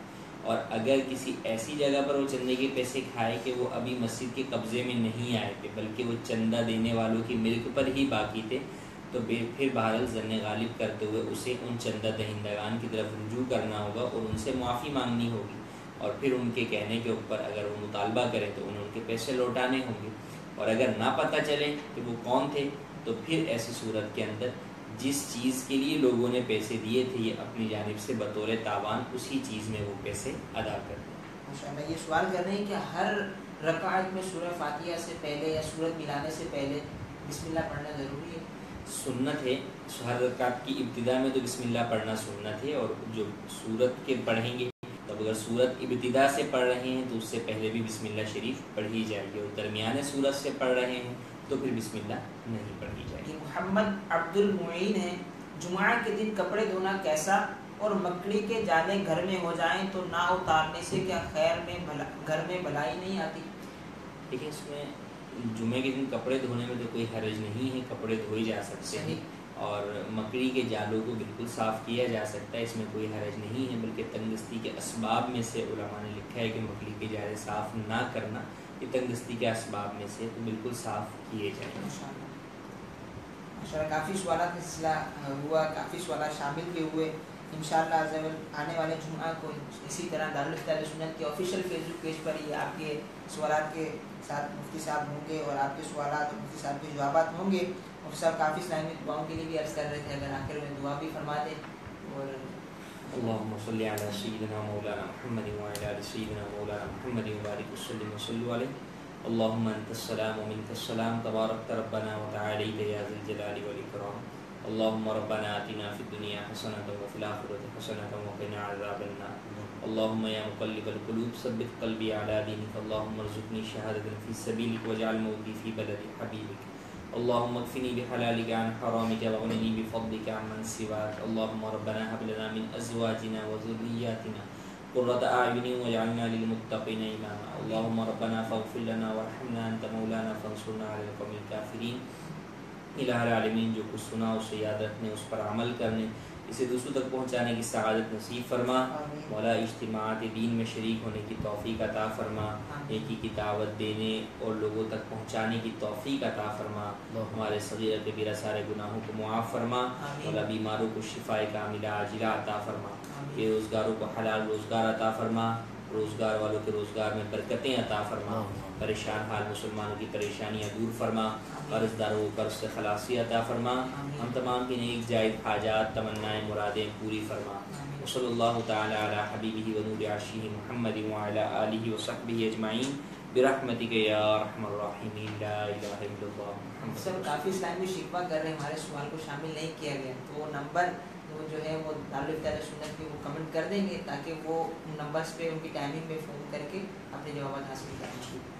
A: اور اگر کسی ایسی جگہ پر وہ چندے کے پیسے کھائے کہ وہ ابھی مسجد کے قبضے میں نہیں آئے تھے بلکہ وہ چندہ دینے والوں کی ملک پر ہی باقی تھے، تو پھر بہرحال ظن غالب کرتے ہوئے اسے ان چندہ دہندگان کی طرف رجوع کرنا ہوگا اور ان سے معافی مانگنی ہوگی، اور پھر ان کے کہنے کے اوپر اگر وہ مطالبہ کریں تو انہیں ان کے پیسے لوٹانے ہوں گے، اور اگر نہ پتہ چلے کہ وہ کون تھے تو پھر ایسی صورت کے اندر جس چیز کے لیے لوگوں نے پیسے دیے تھے یہ اپنی جانب سے بطور تاوان اسی چیز میں وہ پیسے ادا کر دیں۔
B: ماشاءاللہ۔ یہ سوال کر رہے ہیں کہ ہر رکعت میں سورہ فاتحہ سے پہلے یا سورت ملانے سے پہلے بسم اللہ پڑھنا ضروری ہے؟
A: سنت ہے، ہر رکعت کی ابتدا میں تو بسم اللہ پڑھنا سنت ہے، اور جو سورت کے پڑھیں گے تب اگر سورت ابتدا سے پڑھ رہے ہیں تو اس سے پہلے بھی بسم اللہ شریف پڑھی جائے گی، اور درمیان سورت سے پڑھ رہے ہیں تو پھر بسم اللہ نہیں پڑھی جائے گی۔
B: محمد عبد المعین ہے، جمعہ کے دن کپڑے دھونا کیسا، اور مکڑی کے جالے گھر میں ہو جائیں تو نہ اتارنے سے کیا خیر میں گھر میں بھلائی نہیں آتی؟
A: دیکھیں اس میں جمعے کے دن کپڑے دھونے میں تو کوئی حرج نہیں ہے، کپڑے دھوئے جا سکتے ہیں، اور مکڑی کے جالوں کو بالکل صاف کیا جا سکتا ہے، اس میں کوئی حرج نہیں ہے، بلکہ تنگ دستی کے اسباب میں سے علماء نے لکھا ہے کہ مکڑی کے جالے صاف نہ کرنا یہ تنگ دستی کے اسباب میں سے، تو بالکل صاف کیے جائیں۔
B: ماشاءاللہ کافی سوالات کا سلسلہ ہوا، کافی سوالات شامل بھی ہوئے۔ انشاءاللہ عز و جل آنے والے جمعہ کو اسی طرح دارالفتہ اہل سنت کے آفیشیل فیس بک پیج پر یہ آپ کے سوالات کے ساتھ مفتی صاحب ہوں گے، اور آپ کے سوالات اور مفتی صاحب کے جوابات ہوں گے۔ مفتی صاحب کافی اسلامی دعاؤں کے لیے بھی عرض کر رہے تھے، اگر آخر میں دعا بھی فرما دیں۔ اور
A: اللهم صل على سيدنا مولانا محمد وعلى آل سيدنا مولانا محمد وبارك وسلم وصلوا عليه اللهم انت السلام ومنك السلام تبارك ربنا وتعالى يا ذا الجلال والاكرام اللهم ربنا آتنا في الدنيا حسنة وفي الآخرة حسنة وقنا عذاب النار اللهم يا مقلب القلوب ثبت قلبي على دينك اللهم ارزقني شهادة في سبيلك واجعل موتي في بلد حبيبك اللهم اكفني بحلالك عن حرامك واغنني بفضلك عمن سواك اللهم ربنا هب لنا من ازواجنا وذرياتنا قرة اعين واجعلنا للمتقين اماما اللهم ربنا فاغفر لنا وارحمنا انت مولانا فانصرنا على القوم الكافرين۔ الہ العالمین جو کچھ سنا اسے یاد رکھنے، اس پر عمل کرنے، اسے دوسروں تک پہنچانے کی سعادت نصیب فرما۔ مولا اجتماعات دین میں شریک ہونے کی توفیق عطا فرما، نیکی کی دعوت دینے اور لوگوں تک پہنچانے کی توفیق عطا فرما۔ ہمارے صغیرہ کبیرہ سارے گناہوں کو معاف فرما۔ مولا بیماروں کو شفائے کاملہ عاجلہ عطا فرما، بے روزگاروں کو حلال روزگار عطا فرما، روزگار والوں کے روزگار میں برکتیں عطا فرما، پریشان حال مسلمانوں کی پریشانیاں دور فرما، قرض داروں کو قرض سے خلاصی عطا فرما، ہم تمام کی نیک جائز حاجات تمنائیں مرادیں پوری فرما۔ وصلی اللہ تعالی علی حبیبہ و نور عرشہ محمد وعلی آلہ وصحبہ اجمعین برحمتک یا ارحم الراحمین لا الہ الا اللہ۔
B: سر کافی اسلامی شکوہ کر رہے ہیں، ہمارے سوال کو شامل نہیں کیا گیا، تو وہ نمبر وہ جو ہے وہ دارالفتہ اہل سنت پہ وہ کمنٹ کر دیں گے، تاکہ وہ ان نمبرز پہ ان کی ٹائمنگ میں فون کر کے اپنے جوابات حاصل کریں۔